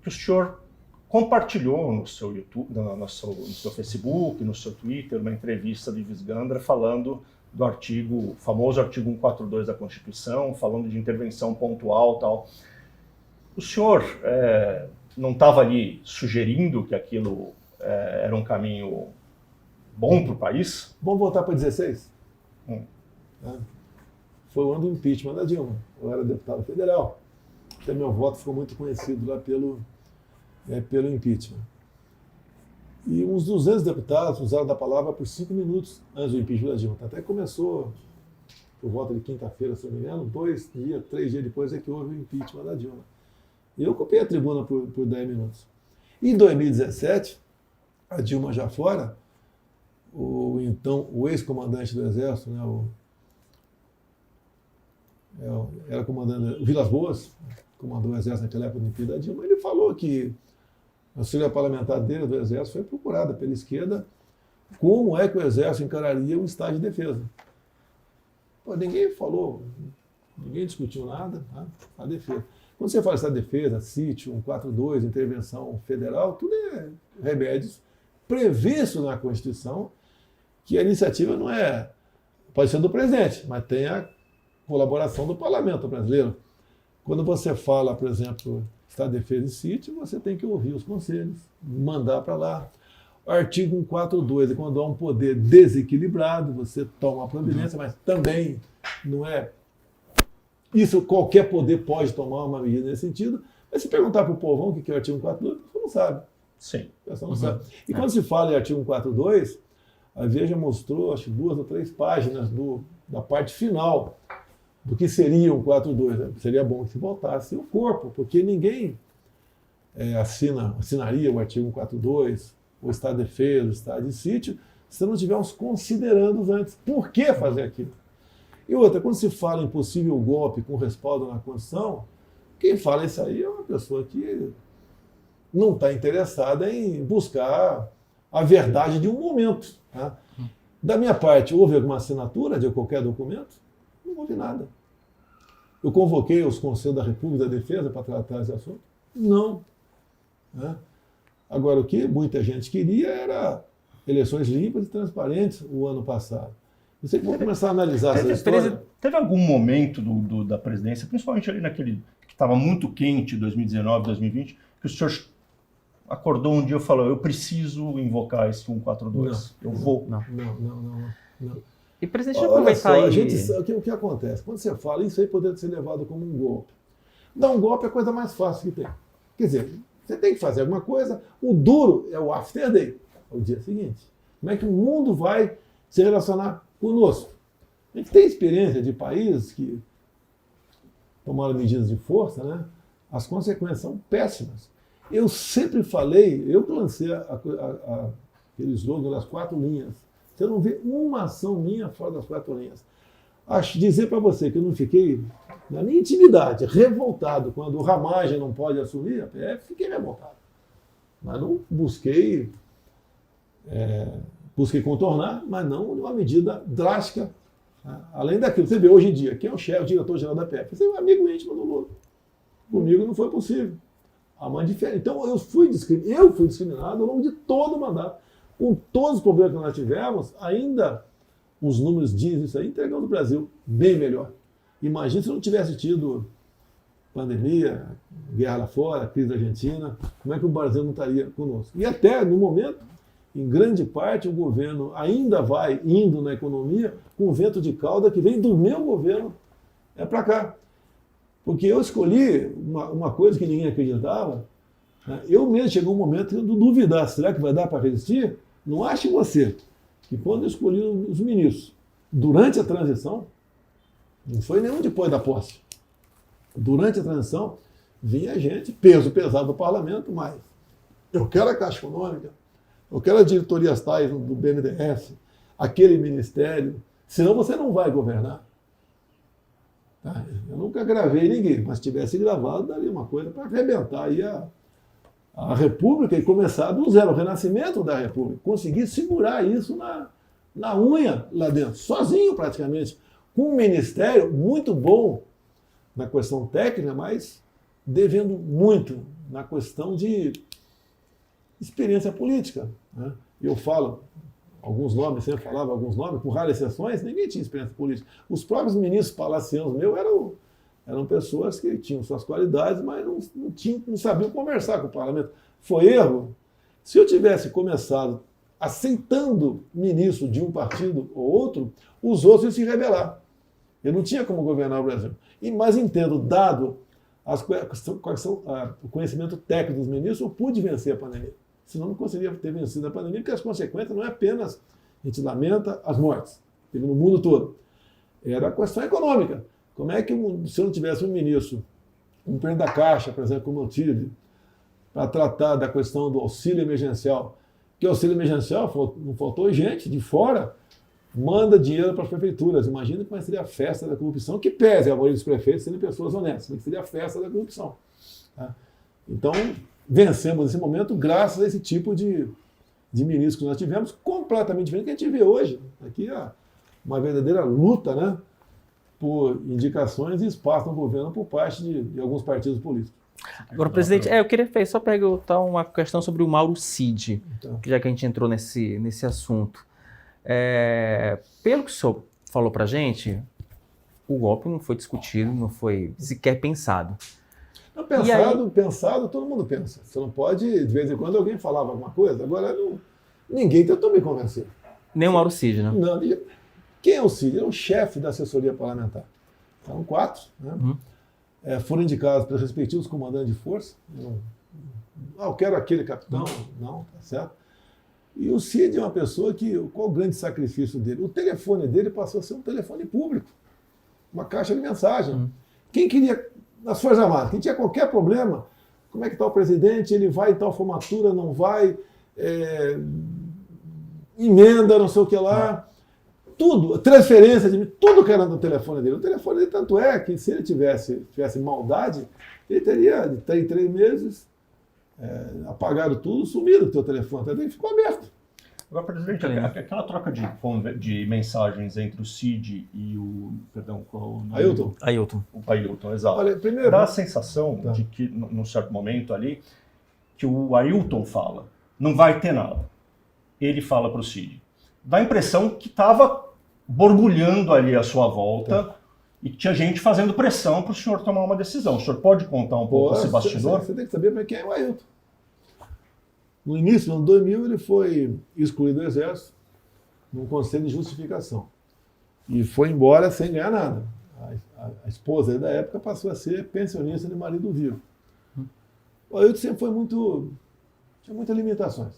que o senhor compartilhou no seu YouTube, no seu Facebook, no seu Twitter, uma entrevista de Visgandra falando do artigo, famoso artigo 142 da Constituição, falando de intervenção pontual e tal. O senhor não estava ali sugerindo que aquilo era um caminho bom para o país? Vamos voltar para 16? Foi o ano do impeachment da Dilma. Eu era deputado federal. Até meu voto ficou muito conhecido lá pelo impeachment. E uns 200 deputados usaram da palavra por 5 minutos antes do impeachment da Dilma. Até começou, por volta de quinta-feira, se não me engano, 3 dias depois é que houve o impeachment da Dilma. E eu ocupei a tribuna por 10 minutos. Em 2017, a Dilma já fora, o ex-comandante do Exército, né, era comandante, o Vilas Boas, comandou o Exército naquela época do impeachment da Dilma, ele falou que a auxília parlamentar dele, do Exército, foi procurada pela esquerda como é que o Exército encararia um estado de defesa. Pô, ninguém falou, ninguém discutiu nada, tá? A defesa. Quando você fala estado de defesa, sítio, 142, intervenção federal, tudo é remédios previstos na Constituição, que a iniciativa não pode ser do presidente, mas tem a colaboração do parlamento brasileiro. Quando você fala, por exemplo, estado de defesa e sítio, você tem que ouvir os conselhos, mandar para lá. O artigo 142 é quando há um poder desequilibrado, você toma a providência, mas também não é... Isso, qualquer poder pode tomar uma medida nesse sentido, mas se perguntar para o povão o que é o artigo 142, o pessoal não sabe. Sim. O pessoal não sabe. E quando se fala em artigo 142, a Veja mostrou, acho que 2 ou 3 páginas da parte final do que seria o 142. Né? Seria bom que se voltasse o corpo, porque ninguém assinaria o artigo 142, o estado de defesa, o estado de sítio, se não estivermos considerando antes. Por que fazer aquilo? E outra, quando se fala em possível golpe com respaldo na Constituição, quem fala isso aí é uma pessoa que não está interessada em buscar a verdade de um momento. Tá? Da minha parte, houve alguma assinatura de qualquer documento? Não houve nada. Eu convoquei os Conselhos da República da Defesa para tratar esse assunto? Não. Né? Agora, o que muita gente queria era eleições limpas e transparentes o ano passado. Você pode começar a analisar essa história. Teve algum momento da presidência, principalmente ali naquele que estava muito quente, 2019, 2020, que o senhor acordou um dia e falou, eu preciso invocar esse 142, eu vou. Não. E, presidente, aproveitar aí... O que acontece? Quando você fala, isso aí poderia ser levado como um golpe. Dar um golpe é a coisa mais fácil que tem. Quer dizer, você tem que fazer alguma coisa, o duro é o after day, é o dia seguinte. Como é que o mundo vai se relacionar conosco? A gente tem experiência de países que tomaram medidas de força, né? As consequências são péssimas. Eu sempre falei, eu que lancei aquele slogan das 4 linhas. Você não vê uma ação minha fora das 4 linhas. Dizer para você que eu não fiquei, na minha intimidade, revoltado quando o Ramagem não pode assumir a PF, fiquei revoltado. Mas não busquei contornar, mas não de uma medida drástica. Tá? Além daquilo, você vê hoje em dia, quem é o chefe, o diretor-geral da PF? Você é um amigo íntimo do Lula. Comigo não foi possível. Então eu fui discriminado ao longo de todo o mandato. Com todos os problemas que nós tivemos, ainda os números dizem isso aí, entregamos o Brasil bem melhor. Imagina se não tivesse tido pandemia, guerra lá fora, crise da Argentina, como é que o Brasil não estaria conosco? E até no momento em grande parte, o governo ainda vai indo na economia com o vento de cauda que vem do meu governo para cá. Porque eu escolhi uma coisa que ninguém acreditava. Né? Eu mesmo chegou um momento de duvidar, será que vai dar para resistir? Não ache você que quando eu escolhi os ministros, durante a transição, não foi nenhum depois da posse, durante a transição, vinha gente, peso pesado do parlamento, mas eu quero a Caixa Econômica, eu quero as diretorias tais do BNDES, aquele ministério, senão você não vai governar. Tá? Eu nunca gravei ninguém, mas se tivesse gravado, daria uma coisa para arrebentar aí a República e começar do zero, o renascimento da República. Conseguir segurar isso na unha lá dentro, sozinho praticamente, com um ministério muito bom na questão técnica, mas devendo muito na questão de experiência política. Né? Eu falo alguns nomes, sempre falava alguns nomes, por raras exceções, ninguém tinha experiência política. Os próprios ministros palacianos meus eram pessoas que tinham suas qualidades, mas não sabiam conversar com o parlamento. Foi erro. Se eu tivesse começado aceitando ministro de um partido ou outro, os outros iam se rebelar. Eu não tinha como governar o Brasil. Mas entendo, dado o conhecimento técnico dos ministros, eu pude vencer a pandemia. Senão não conseguiria ter vencido a pandemia, porque as consequências não é apenas, a gente lamenta as mortes, teve no mundo todo. Era a questão econômica. Como é que, se eu não tivesse um ministro, um presidente da Caixa, por exemplo, como eu tive, para tratar da questão do auxílio emergencial, que o auxílio emergencial, não faltou gente de fora, manda dinheiro para as prefeituras. Imagina como seria a festa da corrupção, que pese a maioria dos prefeitos serem pessoas honestas, mas seria a festa da corrupção. Tá? Então, vencemos nesse momento graças a esse tipo de ministro que nós tivemos, completamente diferente do que a gente vê hoje. Aqui é uma verdadeira luta, né, por indicações e espaço no governo por parte de alguns partidos políticos. Agora, presidente, eu queria só perguntar uma questão sobre o Mauro Cid, Então, já que a gente entrou nesse assunto. Pelo que o senhor falou para a gente, o golpe não foi discutido, não foi sequer pensado. não, pensado, todo mundo pensa. Você não pode, de vez em quando, alguém falava alguma coisa. Agora, ninguém tentou me convencer. Nem o Mauro Cid, né? Não, quem é o Cid? Ele é o chefe da assessoria parlamentar. São 4, né? Foram indicados pelos respectivos comandantes de força. Eu quero aquele capitão. Não, tá certo. E o Cid é uma pessoa que, qual o grande sacrifício dele? O telefone dele passou a ser um telefone público, uma caixa de mensagem. Quem queria, nas Forças Armadas, quem tinha qualquer problema, como é que está o presidente, ele vai em tal formatura, não vai, emenda, não sei o que lá, tudo, transferência, tudo que era no telefone dele. O telefone dele, tanto é que se ele tivesse maldade, ele teria, de 3 em 3 meses, apagaram tudo, sumiram o teu telefone, até que ficou aberto. Agora, presidente, aquela troca de mensagens entre o Cid e o... Perdão, qual o nome? Ailton. O Ailton, exato. Olha, primeiro, dá a sensação de que, num certo momento ali, que o Ailton fala, não vai ter nada. Ele fala para o Cid. Dá a impressão que estava borbulhando ali à sua volta e que tinha gente fazendo pressão para o senhor tomar uma decisão. O senhor pode contar um pouco esse bastidor? Você tem que saber quem é o Ailton. No início do ano 2000, ele foi excluído do Exército num conselho de justificação. E foi embora sem ganhar nada. A esposa da época passou a ser pensionista de marido vivo. O Ailton sempre foi tinha muitas limitações.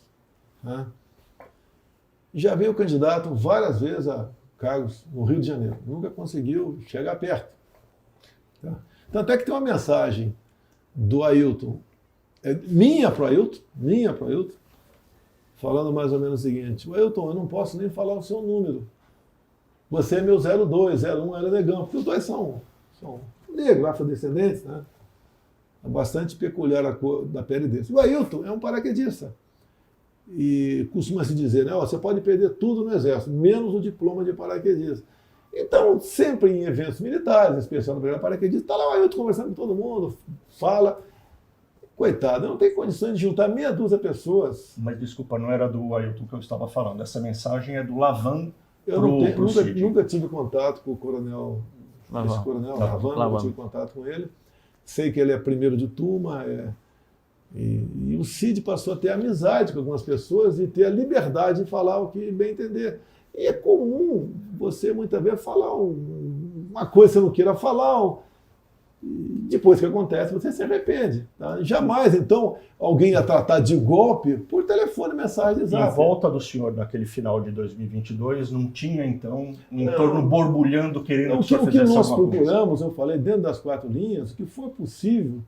Né? Já veio candidato várias vezes a cargos no Rio de Janeiro. Nunca conseguiu chegar perto. Tá? Tanto é que tem uma mensagem do Ailton, minha para o Ailton, falando mais ou menos o seguinte: Ailton, eu não posso nem falar o seu número. Você é meu 02, 01 era negão, porque os dois são negros, afrodescendentes, né? É bastante peculiar a cor da pele deles. O Ailton é um paraquedista. E costuma-se dizer, né, você pode perder tudo no Exército, menos o diploma de paraquedista. Então, sempre em eventos militares, especial no Brigada Paraquedista, está lá o Ailton conversando com todo mundo, fala. Coitado, não tem condições de juntar meia dúzia de pessoas. Mas desculpa, não era do Ailton que eu estava falando. Essa mensagem é do Lavan. Eu nunca tive contato com o coronel Lavan, nunca tive contato com ele. Sei que ele é primeiro de turma, E o Cid passou a ter amizade com algumas pessoas e ter a liberdade de falar o que bem entender. E é comum você, muitas vezes, falar uma coisa que você não queira falar, e depois que acontece, você se arrepende. Tá? Jamais, então, alguém ia tratar de golpe por telefone, mensagem, Em volta do senhor, naquele final de 2022, não tinha, então, um entorno borbulhando, querendo que o senhor fizesse nós alguma coisa? procuramos, eu falei, dentro das 4 linhas, o que foi possível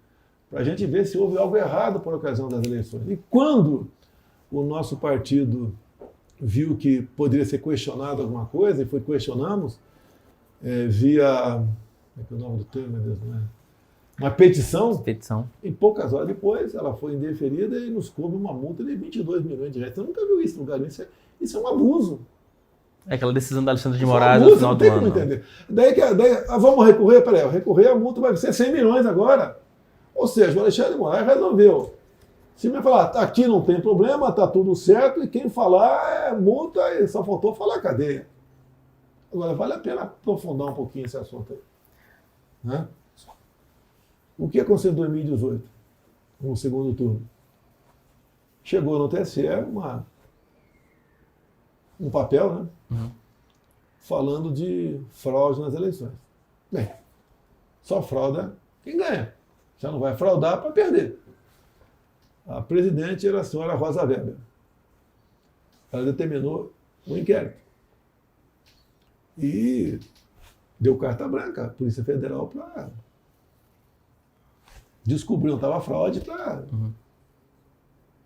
para a gente ver se houve algo errado por ocasião das eleições. E quando o nosso partido viu que poderia ser questionado alguma coisa, e questionamos, via... Como é que é o nome do termo, meu Deus? Não é? Uma petição. Em poucas horas depois, ela foi indeferida e nos coube uma multa de 22 milhões de reais. Você nunca viu isso no lugar nenhum. Isso é um abuso. É aquela decisão da Alexandre de Isso Moraes é um no abuso, final não do tem ano. como entender. Daí vamos recorrer, peraí, recorrer a multa vai ser 100 milhões agora. Ou seja, o Alexandre de Moraes resolveu. Se me falar, aqui não tem problema, está tudo certo, e quem falar é multa, e só faltou falar cadeia. Agora, vale a pena aprofundar um pouquinho esse assunto aí. Né? O que aconteceu em 2018, no segundo turno? Chegou no TSE um papel, né? Falando de fraude nas eleições. Bem, só frauda quem ganha. Já não vai fraudar para perder. A presidente era a senhora Rosa Weber. Ela determinou um inquérito. E deu carta branca à Polícia Federal para descobrir onde estava a fraude para,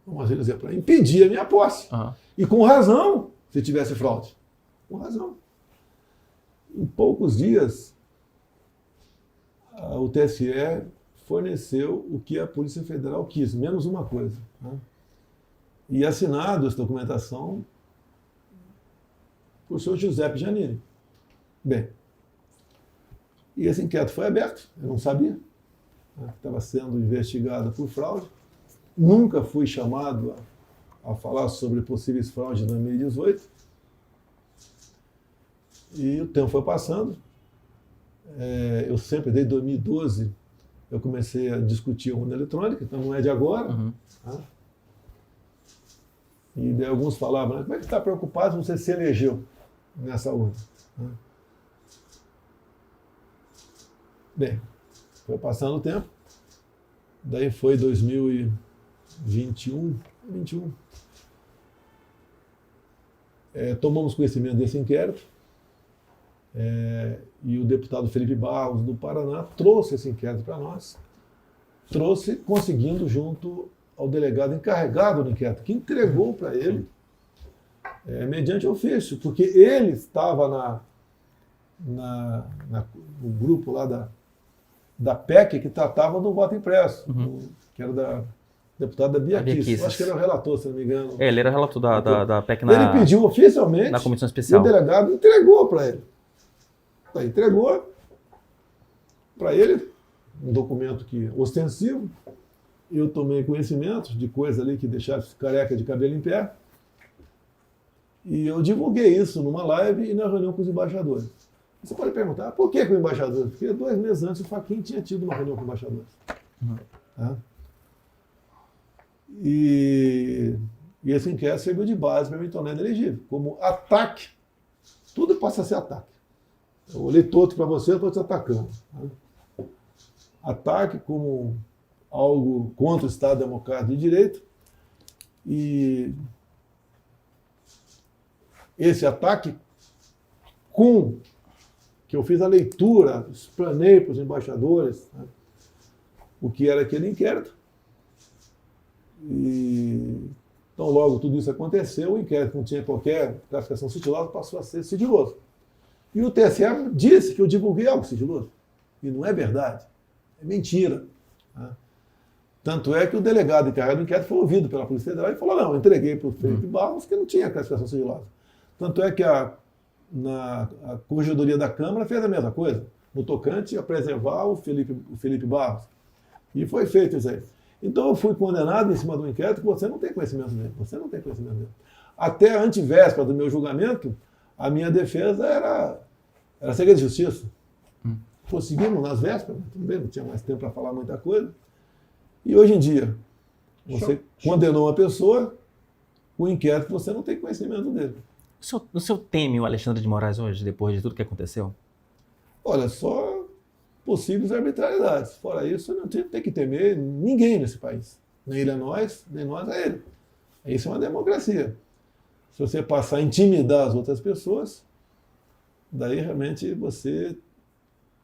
vamos dizer, para impedir a minha posse. E com razão, se tivesse fraude. Com razão. Em poucos dias, o TSE forneceu o que a Polícia Federal quis, menos uma coisa. Né? E assinado essa documentação por senhor Giuseppe Giannini. Bem, e esse inquérito foi aberto, eu não sabia, né? Estava sendo investigado por fraude. Nunca fui chamado a falar sobre possíveis fraudes em 2018. E o tempo foi passando. Eu sempre, desde 2012, eu comecei a discutir a urna eletrônica, então não é de agora. Tá? E daí alguns falavam, como é que está preocupado se você se elegeu nessa urna? Tá? Bem, foi passando o tempo, daí foi 2021, tomamos conhecimento desse inquérito, e o deputado Felipe Barros, do Paraná, trouxe esse inquérito para nós, conseguindo junto ao delegado encarregado do inquérito, que entregou para ele, mediante ofício, porque ele estava no grupo lá da PEC que tratava do voto impresso, que era da deputada Bia Kicis. Acho que ele era o relator, se não me engano. Ele era o relator da PEC Ele pediu oficialmente na comissão especial. E o delegado entregou para ele. Entregou para ele um documento ostensivo. Eu tomei conhecimento de coisas ali que deixaram careca de cabelo em pé. E eu divulguei isso numa live e na reunião com os embaixadores. Você pode perguntar, por que com o embaixador? Porque 2 meses antes o Fachin tinha tido uma reunião com embaixadores. Tá? E esse inquérito serviu de base para me tornar inelegível. Como ataque, tudo passa a ser ataque. Eu olhei todo para você, eu estou te atacando. Tá? Ataque como algo contra o Estado Democrático de Direito. E esse ataque, que eu fiz a leitura, explanei para os embaixadores, né, o que era aquele inquérito. Então, logo tudo isso aconteceu, o inquérito não tinha qualquer classificação sigilosa, passou a ser sigiloso. E o TSE disse que eu divulguei algo sigiloso. E não é verdade. É mentira. Tá? Tanto é que o delegado encarregado do inquérito foi ouvido pela Polícia Federal e falou, não, eu entreguei para o Felipe Barros que não tinha classificação sigilosa. Tanto é que a Corregedoria da Câmara fez a mesma coisa, no tocante a preservar o Felipe Barros. E foi feito isso aí. Então eu fui condenado em cima de um inquérito que você não tem conhecimento dele. Você não tem conhecimento dele. Até a antivéspera do meu julgamento, a minha defesa era segredo de justiça. Conseguimos nas vésperas, tudo bem, não tinha mais tempo para falar muita coisa. E hoje em dia, Você condenou uma pessoa com um inquérito que você não tem conhecimento dele. O senhor teme o Alexandre de Moraes hoje, depois de tudo que aconteceu? Olha, só possíveis arbitrariedades. Fora isso, não tem que temer ninguém nesse país. Nem ele a nós, nem nós a ele. Isso é uma democracia. Se você passar a intimidar as outras pessoas, daí realmente você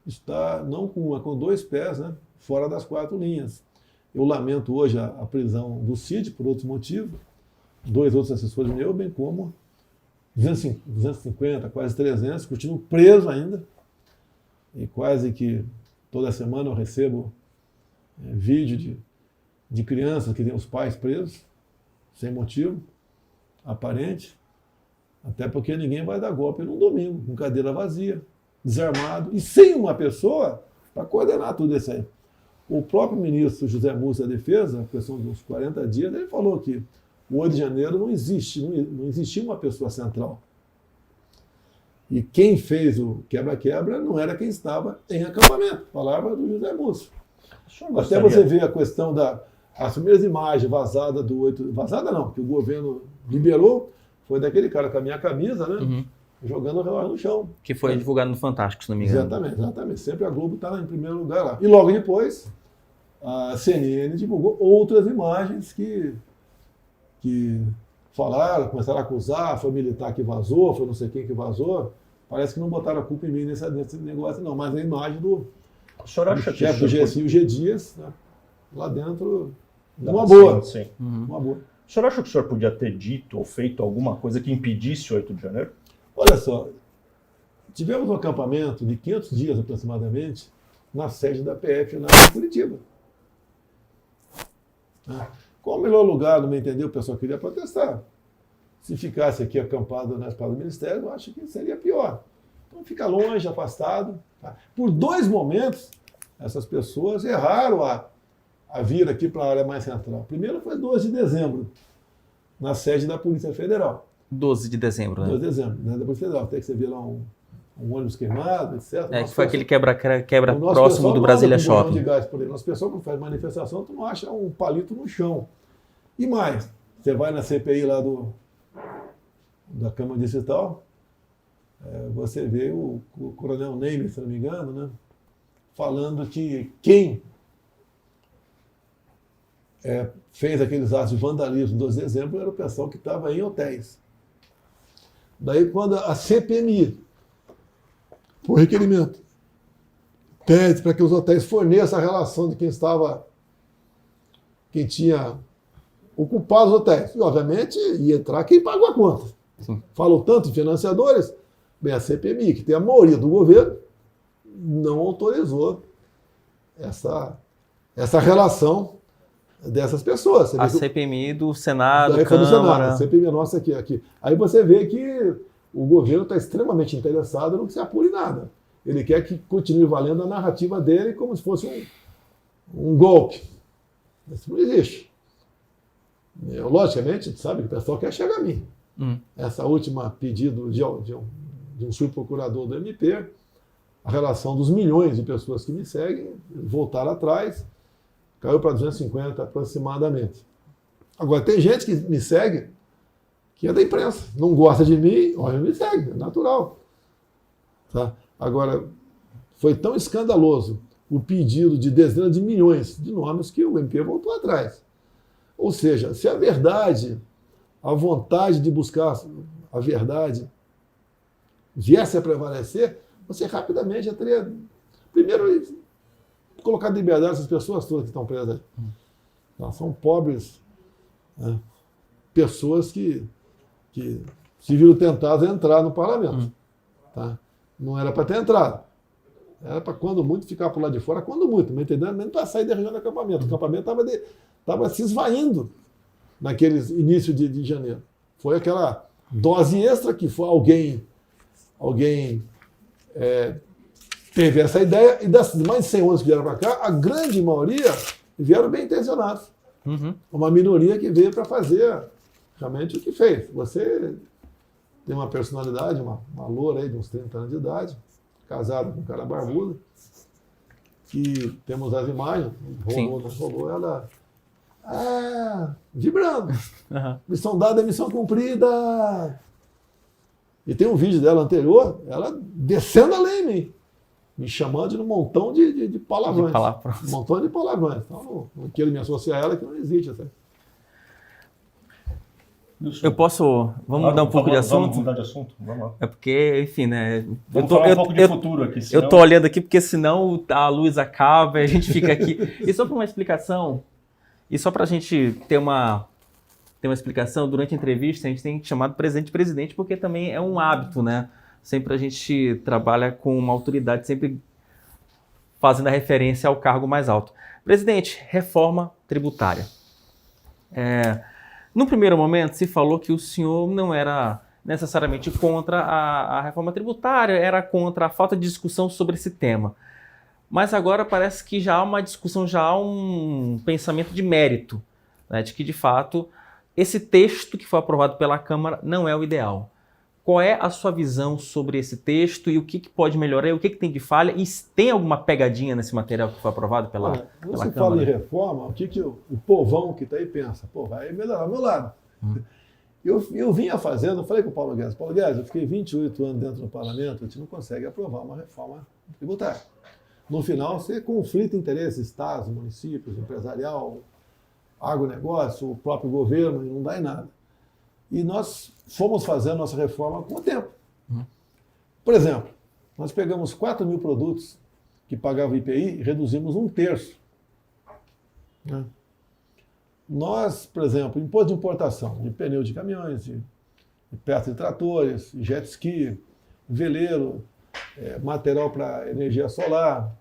está, não com uma, com dois pés, né, fora das quatro linhas. Eu lamento hoje a prisão do Cid, por outros motivos, 2 outros assessores meus, bem como 250, quase 300, continuam presos ainda, e quase que toda semana eu recebo vídeo de crianças que têm os pais presos, sem motivo aparente, até porque ninguém vai dar golpe num domingo, com cadeira vazia, desarmado, e sem uma pessoa para coordenar tudo isso aí. O próprio ministro José Múcio da Defesa, na questão dos 40 dias, ele falou que o 8 de janeiro não existia uma pessoa central. E quem fez o quebra-quebra não era quem estava em acampamento. Palavra do José Múcio. Até você ver a questão as primeiras imagens vazadas do 8... Vazada não, que o governo liberou, foi daquele cara com a minha camisa, né? Uhum. Jogando o relógio no chão. Que foi divulgado no Fantástico, se não me engano. Exatamente. Sempre a Globo está em primeiro lugar lá. E logo depois, a CNN divulgou outras imagens que falaram, começaram a acusar, foi militar que vazou, foi não sei quem que vazou. Parece que não botaram a culpa em mim nesse negócio, não. Mas a imagem do chefe do GSI, o G. Dias, né, lá dentro, uma boa. Sim. Uma boa. O senhor acha que o senhor podia ter dito ou feito alguma coisa que impedisse o 8 de janeiro? Olha só, tivemos um acampamento de 500 dias aproximadamente na sede da PF lá em Curitiba. Qual o melhor lugar, não me entendeu, o pessoal queria protestar. Se ficasse aqui acampado na espada do Ministério, eu acho que seria pior. Então fica longe, afastado. Tá? Por 2 momentos, essas pessoas erraram a vir aqui para a área mais central. Primeiro foi 12 de dezembro, na sede da Polícia Federal. 12 de dezembro, né? 12 de dezembro, né, da Polícia Federal. Até que você vê lá um ônibus queimado, etc. Que foi aquele quebra próximo do Brasília Shopping. De gás por aí. Nosso pessoal, quando faz manifestação, tu não acha um palito no chão. E mais, você vai na CPI lá da Câmara Distrital, você vê o coronel Neymer, se não me engano, né, falando que quem fez aqueles atos de vandalismo 12 de dezembro era o pessoal que estava em hotéis. Daí, quando a CPMI, por requerimento, pede para que os hotéis forneçam a relação de quem tinha ocupado os hotéis. E, obviamente, ia entrar quem pagou a conta. Sim. Falou tanto de financiadores, bem, a CPMI, que tem a maioria do governo, não autorizou essa relação dessas pessoas. A CPMI do Senado, Câmara. Do Senado, a CPMI nossa aqui. Aí você vê que o governo está extremamente interessado no que se apure nada. Ele quer que continue valendo a narrativa dele como se fosse um golpe. Isso não existe. Logicamente, sabe que o pessoal quer chegar a mim. Essa última pedido de um subprocurador do MP, a relação dos milhões de pessoas que me seguem, voltaram atrás, caiu para 250 aproximadamente. Agora, tem gente que me segue que é da imprensa, não gosta de mim, olha, me segue, é natural. Tá? Agora, foi tão escandaloso o pedido de dezenas de milhões de nomes que o MP voltou atrás. Ou seja, se a verdade, a vontade de buscar a verdade viesse a prevalecer, você rapidamente já teria, primeiro, colocado em liberdade essas pessoas todas que estão presas. São pobres, né, pessoas que se viram tentadas a entrar no parlamento. Tá? Não era para ter entrado. Era para, quando muito, ficar por lá de fora, quando muito, não entendeu? Nem para sair da região do acampamento. O acampamento estava se esvaindo naqueles início de janeiro. Foi aquela dose extra que foi alguém teve essa ideia, e das mais de 100 ônibus que vieram para cá, a grande maioria vieram bem intencionados. Uma minoria que veio para fazer realmente o que fez. Você tem uma personalidade, uma loura aí de uns 30 anos de idade, casada com um cara barbudo, que temos as imagens, rolou, ela vibrando. Aham. Missão dada é missão cumprida. E tem um vídeo dela anterior, ela descendo a lei em mim, me chamando de um montão de palavrões. Um montão de palavrões. Então, não quero me associar a ela, que não existe. Assim. Eu posso... Vamos mudar um pouco de assunto? Vamos mudar de assunto? Vamos lá. É porque, enfim, né? Vamos falar um pouco de futuro aqui. Eu tô olhando aqui porque senão a luz acaba e a gente fica aqui. E só para uma explicação, e só para a gente ter uma explicação, durante a entrevista a gente tem chamado presidente porque também é um hábito, né? Sempre a gente trabalha com uma autoridade, sempre fazendo a referência ao cargo mais alto. Presidente, reforma tributária. No primeiro momento se falou que o senhor não era necessariamente contra a reforma tributária, era contra a falta de discussão sobre esse tema. Mas agora parece que já há uma discussão, já há um pensamento de mérito, né, de que, de fato, esse texto que foi aprovado pela Câmara não é o ideal. Qual é a sua visão sobre esse texto e o que pode melhorar, e o que tem de falha? E tem alguma pegadinha nesse material que foi aprovado pela Câmara? Quando se fala em reforma, o que o povão que está aí pensa? Pô, vai melhorar o meu lado. Eu vinha fazendo, eu falei com o Paulo Guedes, eu fiquei 28 anos dentro do parlamento, a gente não consegue aprovar uma reforma tributária. No final, você conflita interesses, estados, municípios, empresarial, agronegócio, o próprio governo, e não dá em nada. E nós fomos fazendo nossa reforma com o tempo. Por exemplo, nós pegamos 4 mil produtos que pagavam IPI e reduzimos 1/3. Né? Nós, por exemplo, imposto de importação de pneu de caminhões, de peças de tratores, jet ski, veleiro, material para energia solar,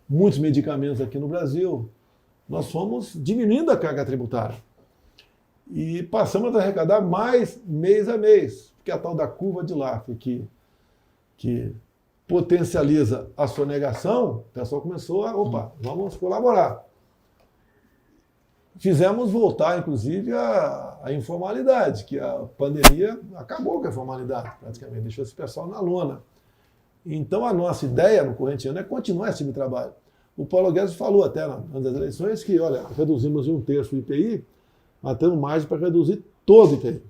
muitos medicamentos aqui no Brasil, nós fomos diminuindo a carga tributária. E passamos a arrecadar mais mês a mês, porque a tal da curva de Laffer, que potencializa a sonegação, o pessoal começou vamos colaborar. Fizemos voltar, inclusive, a informalidade, que a pandemia acabou com a informalidade, praticamente, deixou esse pessoal na lona. Então, a nossa ideia no corrente ano é continuar esse tipo de trabalho. O Paulo Guedes falou até antes das eleições que, olha, reduzimos em 1/3 o IPI, mas temos margem para reduzir todo o IPI.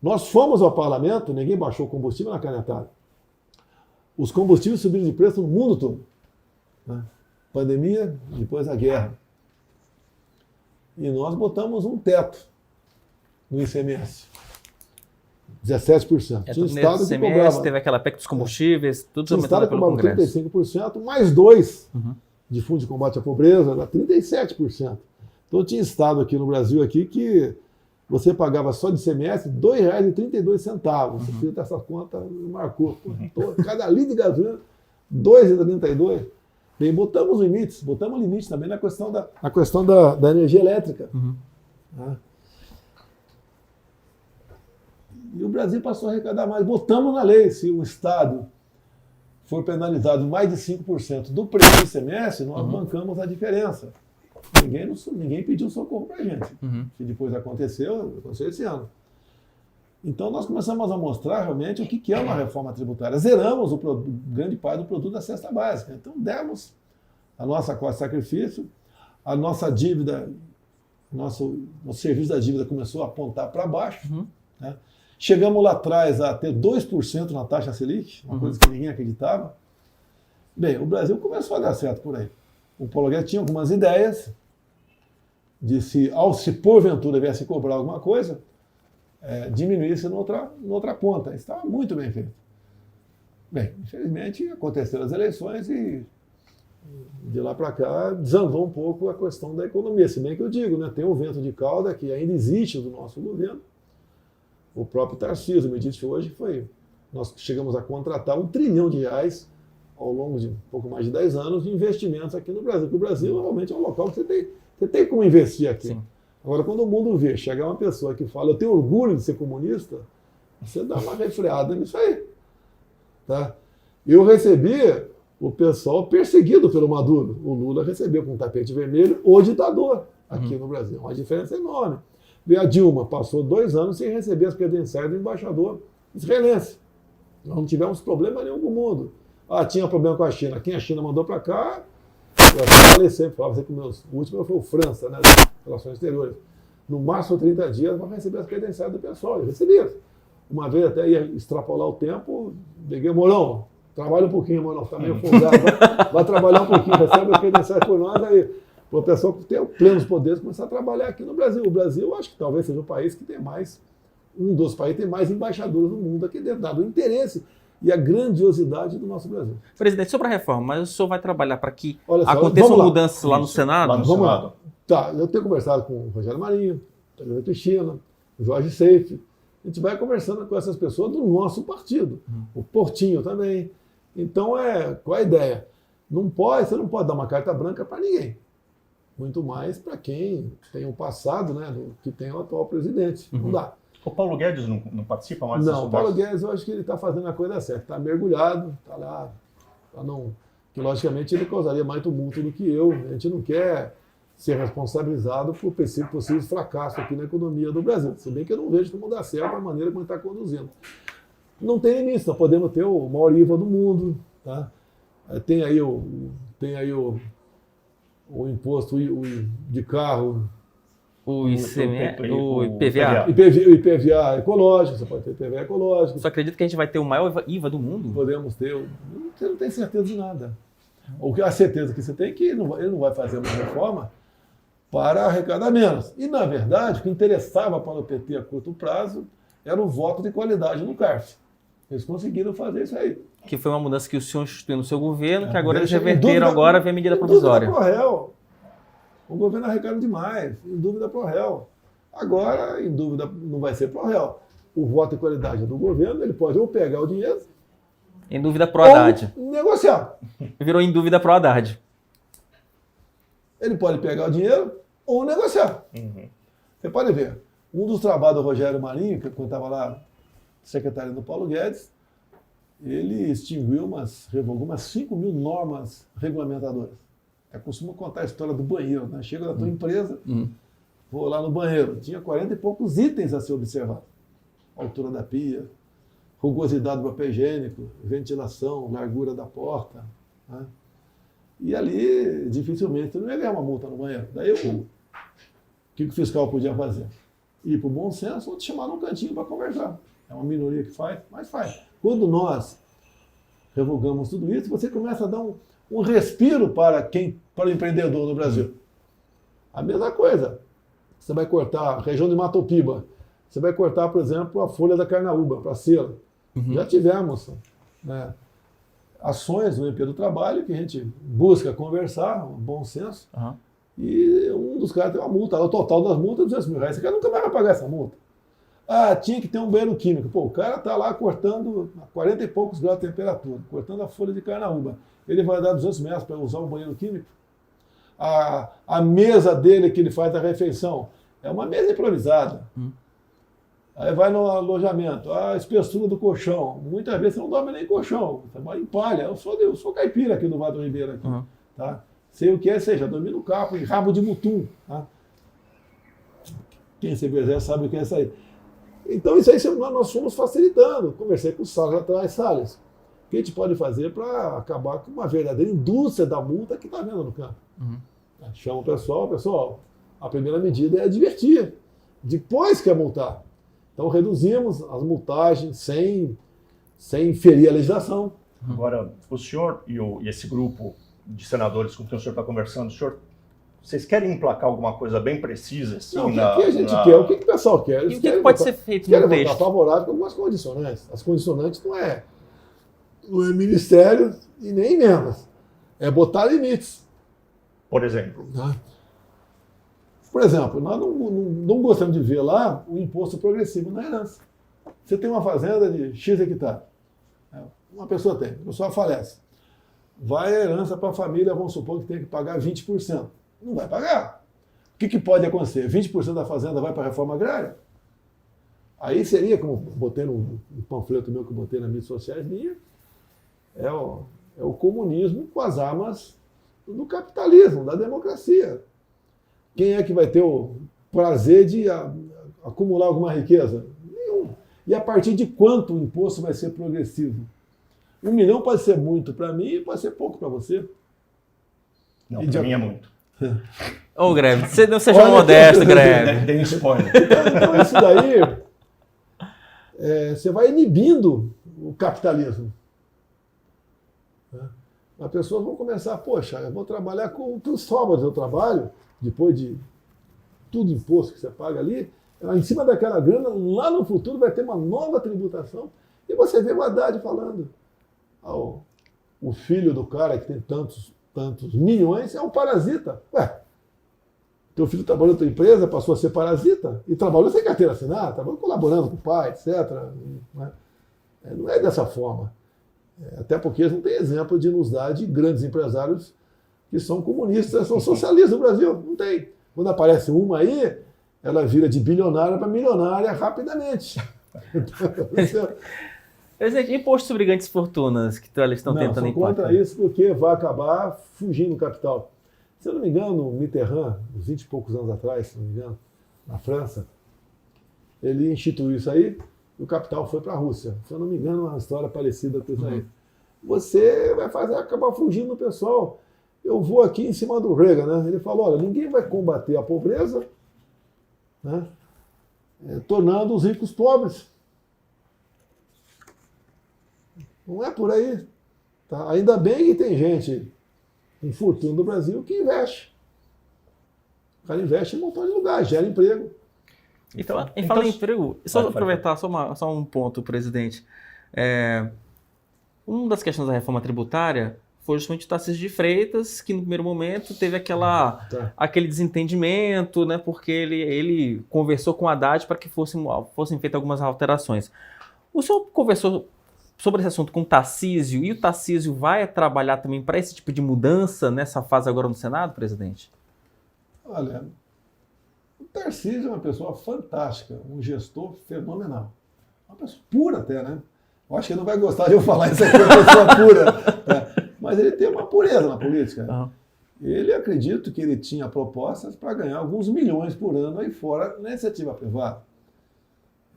Nós fomos ao parlamento, ninguém baixou o combustível na canetada. Os combustíveis subiram de preço no mundo todo. Né? Pandemia, depois a guerra. E nós botamos um teto no ICMS. 17%. Tinha estado que ICMS, cobrava, teve aquela PEC dos combustíveis, tudo tinha estado pelo que cobrava Congresso. 35%, mais 2% de fundo de combate à pobreza, dá 37%. Então tinha estado aqui no Brasil aqui que você pagava só de ICMS R$ 2,32. Você fez essa conta e marcou. Cada litro de gasolina, R$ 2,32. Bem, botamos limite também na questão da energia elétrica. Né? E o Brasil passou a arrecadar mais. Botamos na lei, se o Estado for penalizado mais de 5% do preço do ICMS, nós bancamos a diferença. Ninguém pediu socorro para a gente. Que depois aconteceu esse ano. Então nós começamos a mostrar realmente o que é uma reforma tributária. Zeramos grande parte do produto da cesta básica. Então demos a nossa cota de sacrifício, a nossa dívida, nosso serviço da dívida começou a apontar para baixo. Né? Chegamos lá atrás a ter 2% na taxa Selic, uma coisa que ninguém acreditava. Bem, o Brasil começou a dar certo por aí. O Paulo Guedes tinha algumas ideias de se porventura viesse cobrar alguma coisa, diminuísse noutra ponta. Estava muito bem feito. Bem, infelizmente aconteceram as eleições e de lá para cá desandou um pouco a questão da economia. Se bem que eu digo, né, tem um vento de cauda que ainda existe do nosso governo. O próprio Tarcísio me disse hoje nós chegamos a contratar R$1 trilhão ao longo de um pouco mais de 10 anos de investimentos aqui no Brasil. Porque o Brasil realmente é um local que você tem como investir aqui. Sim. Agora, quando o mundo vê, chegar uma pessoa que fala, eu tenho orgulho de ser comunista, você dá uma refreada nisso aí. Tá? Eu recebi o pessoal perseguido pelo Maduro. O Lula recebeu com um tapete vermelho o ditador aqui no Brasil. Uma diferença enorme. E a Dilma passou 2 anos sem receber as credenciais do embaixador israelense. Nós não tivemos problema nenhum com o mundo. Tinha problema com a China. Quem a China mandou para cá, até falei sempre, falava sempre com meus. O último foi o França, né? Das Relações Exteriores. No máximo 30 dias vai receber as credenciais do pessoal. Eu recebia. Uma vez até ia extrapolar o tempo, liguei, Mourão, trabalha um pouquinho, Mourão, tá meio folgado. Vai trabalhar um pouquinho, recebe as credenciais por nós, aí o pessoal ter plenos poderes começar a trabalhar aqui no Brasil. O Brasil, acho que talvez seja o país que tem mais, um dos países que tem mais embaixadores no mundo aqui dentro, dado o interesse e a grandiosidade do nosso Brasil. Presidente, sobre a reforma, mas o senhor vai trabalhar para que Olha só, aconteçam vamos lá. mudanças lá no Senado? Lá no Vamos Senado. lá. Tá, eu tenho conversado com o Rogério Marinho, a Helena Cristina, o Jorge Seife. A gente vai conversando com essas pessoas do nosso partido. O Portinho também. Então, qual é a ideia? Você não pode dar uma carta branca para ninguém. Muito mais para quem tem um passado, né, que tem o atual presidente. Não dá. O Paulo Guedes não participa mais dessas Não, o Paulo conversas? Guedes, eu acho que ele está fazendo a coisa certa. Está mergulhado, está lá. Que, logicamente, ele causaria mais tumulto do que eu. A gente não quer ser responsabilizado por possíveis fracassos aqui na economia do Brasil. Se bem que eu não vejo como dar certo a maneira como ele está conduzindo. Não tem limite, nós podemos ter o maior IVA do mundo. Tá? Tem aí o imposto de carro, O ICMS, o IPVA. IPVA ecológico, você pode ter IPVA ecológico. Só acredito que a gente vai ter o maior IVA do mundo? Podemos ter. Você não tem certeza de nada. A certeza que você tem é que ele não vai fazer uma reforma para arrecadar menos. E, na verdade, o que interessava para o PT a curto prazo era o voto de qualidade no CARF. Eles conseguiram fazer isso aí. Que foi uma mudança que o senhor instituiu no seu governo, que agora eles reverteram agora via medida provisória. O governo arrecada demais, em dúvida pro réu. Agora, em dúvida, não vai ser pro réu. O voto de qualidade é do governo, ele pode ou pegar o dinheiro... Em dúvida pro Haddad. Ou negociar. Virou em dúvida pro Haddad. Ele pode pegar o dinheiro ou negociar. Você pode ver. Um dos trabalhos do Rogério Marinho, que quando estava lá, secretário do Paulo Guedes, ele extinguiu revogou umas 5 mil normas regulamentadoras. Eu costumo contar a história do banheiro, né? Chega da tua empresa, vou lá no banheiro, tinha 40 e poucos itens a ser observado. Altura da pia, rugosidade do papel higiênico, ventilação, largura da porta. Né? E ali, dificilmente, você não ia ganhar uma multa no banheiro. Daí, o que o fiscal podia fazer? Ir para o bom senso ou te chamar num cantinho para conversar. É uma minoria que faz, mas faz. Quando nós revogamos tudo isso, você começa a dar um respiro para o empreendedor no Brasil. A mesma coisa. Você vai cortar a região de Matopiba. Você vai cortar, por exemplo, a folha da carnaúba para cera. Já tivemos, né, ações no MP do Trabalho que a gente busca conversar, um bom senso. E um dos caras tem uma multa. O total das multas é R$200 mil. Esse cara nunca mais vai pagar essa multa. Tinha que ter um banheiro químico. Pô, o cara está lá cortando a 40 e poucos graus de temperatura, cortando a folha de carnaúba. Ele vai dar R$200 para usar um banheiro químico? A mesa dele que ele faz a refeição é uma mesa improvisada. Aí vai no alojamento, a espessura do colchão. Muitas vezes você não dorme nem em colchão, você vai em palha. Eu sou caipira aqui do Vale do Ribeiro. Aqui, tá? Sei o que é, seja, dormir no capo, em rabo de mutum. Tá? Quem se fizer sabe o que é isso aí. Então, isso aí nós fomos facilitando. Conversei com o Salles atrás, Salles. O que a gente pode fazer para acabar com uma verdadeira indústria da multa que está vendo no campo? Chama o pessoal, a primeira medida é divertir. Depois que é multar. Então, reduzimos as multagens sem ferir a legislação. Agora, o senhor e esse grupo de senadores com quem o senhor está conversando, vocês querem emplacar alguma coisa bem precisa? Assim, não, o que a gente quer? O que o pessoal quer? E o que pode ser feito no texto? Querem votar favorável com algumas condicionantes. As condicionantes não é ministério e nem menos. É botar limites. Por exemplo? Por exemplo, nós não gostamos de ver lá o imposto progressivo na herança. Você tem uma fazenda de X hectares. Uma pessoa tem, a pessoa falece. Vai a herança para a família, vamos supor que tem que pagar 20%. Não vai pagar. O que pode acontecer? 20% da fazenda vai para a reforma agrária? Aí seria, como botei num panfleto meu que eu botei nas mídias sociais minha, é o comunismo com as armas do capitalismo, da democracia. Quem é que vai ter o prazer de acumular alguma riqueza? Nenhum. E a partir de quanto o imposto vai ser progressivo? 1 milhão pode ser muito para mim e pode ser pouco para você. Não, para mim é muito. Ô, Greve, você não seja modesto, Greve. Tem spoiler. Então isso daí, você vai inibindo o capitalismo. As pessoas vão começar, poxa, eu vou trabalhar com o que sobra do seu trabalho, depois de tudo imposto que você paga ali, em cima daquela grana, lá no futuro vai ter uma nova tributação. E você vê o Haddad falando, o filho do cara que tem tantos milhões é um parasita. Ué, teu filho trabalhou na tua empresa, passou a ser parasita, e trabalhou sem carteira assinada, trabalhou colaborando com o pai, etc. Não é dessa forma. Até porque eles não têm exemplo de nos dar de grandes empresários que são comunistas, são socialistas no Brasil. Não tem. Quando aparece uma aí, ela vira de bilionária para milionária rapidamente. Presidente, imposto sobre grandes fortunas que eles estão tentando implantar? Contra isso porque vai acabar fugindo do capital. Se eu não me engano, Mitterrand, uns 20 e poucos anos atrás, se não me engano, na França, ele instituiu isso aí e o capital foi para a Rússia. Se eu não me engano, uma história parecida com isso aí. Você vai acabar fugindo do pessoal. Eu vou aqui em cima do Reagan, né? Ele falou, olha, ninguém vai combater a pobreza, né? Tornando os ricos pobres. Não é por aí. Tá? Ainda bem que tem gente com fortuna do Brasil que investe. O cara investe em um montão de lugares, gera emprego. Então, fala em emprego, só aproveitar só um ponto, presidente. Uma das questões da reforma tributária foi justamente o Tarcísio de Freitas, que no primeiro momento teve aquele desentendimento, né, porque ele conversou com o Haddad para que fossem feitas algumas alterações. O senhor conversou sobre esse assunto com o Tarcísio, e o Tarcísio vai trabalhar também para esse tipo de mudança nessa fase agora no Senado, presidente? Olha, o Tarcísio é uma pessoa fantástica, um gestor fenomenal. Uma pessoa pura até, né? Eu acho que ele não vai gostar de eu falar isso aqui, uma pessoa pura. Né? Mas ele tem uma pureza na política. Uhum. Ele, acredito que ele tinha propostas para ganhar alguns milhões por ano aí fora na iniciativa privada.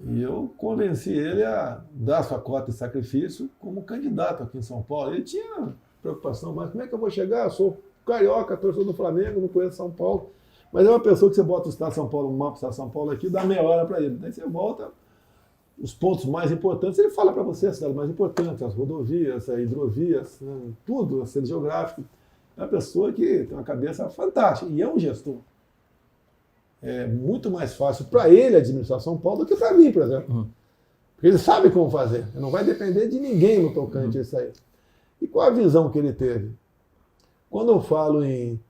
E eu convenci ele a dar sua cota de sacrifício como candidato aqui em São Paulo. Ele tinha preocupação, mas como é que eu vou chegar? Eu sou carioca, torcedor do Flamengo, não conheço São Paulo. Mas é uma pessoa que você bota o Estado de São Paulo, um mapa do Estado de São Paulo aqui, dá meia hora para ele. Daí você volta, os pontos mais importantes, ele fala para você as cidades mais importantes, as rodovias, as hidrovias, né, tudo, a centro geográfico. É uma pessoa que tem uma cabeça fantástica e é um gestor. É muito mais fácil para ele administrar São Paulo do que para mim, por exemplo. Uhum. Porque ele sabe como fazer. Ele não vai depender de ninguém no tocante a isso aí. E qual a visão que ele teve? Quando eu falo em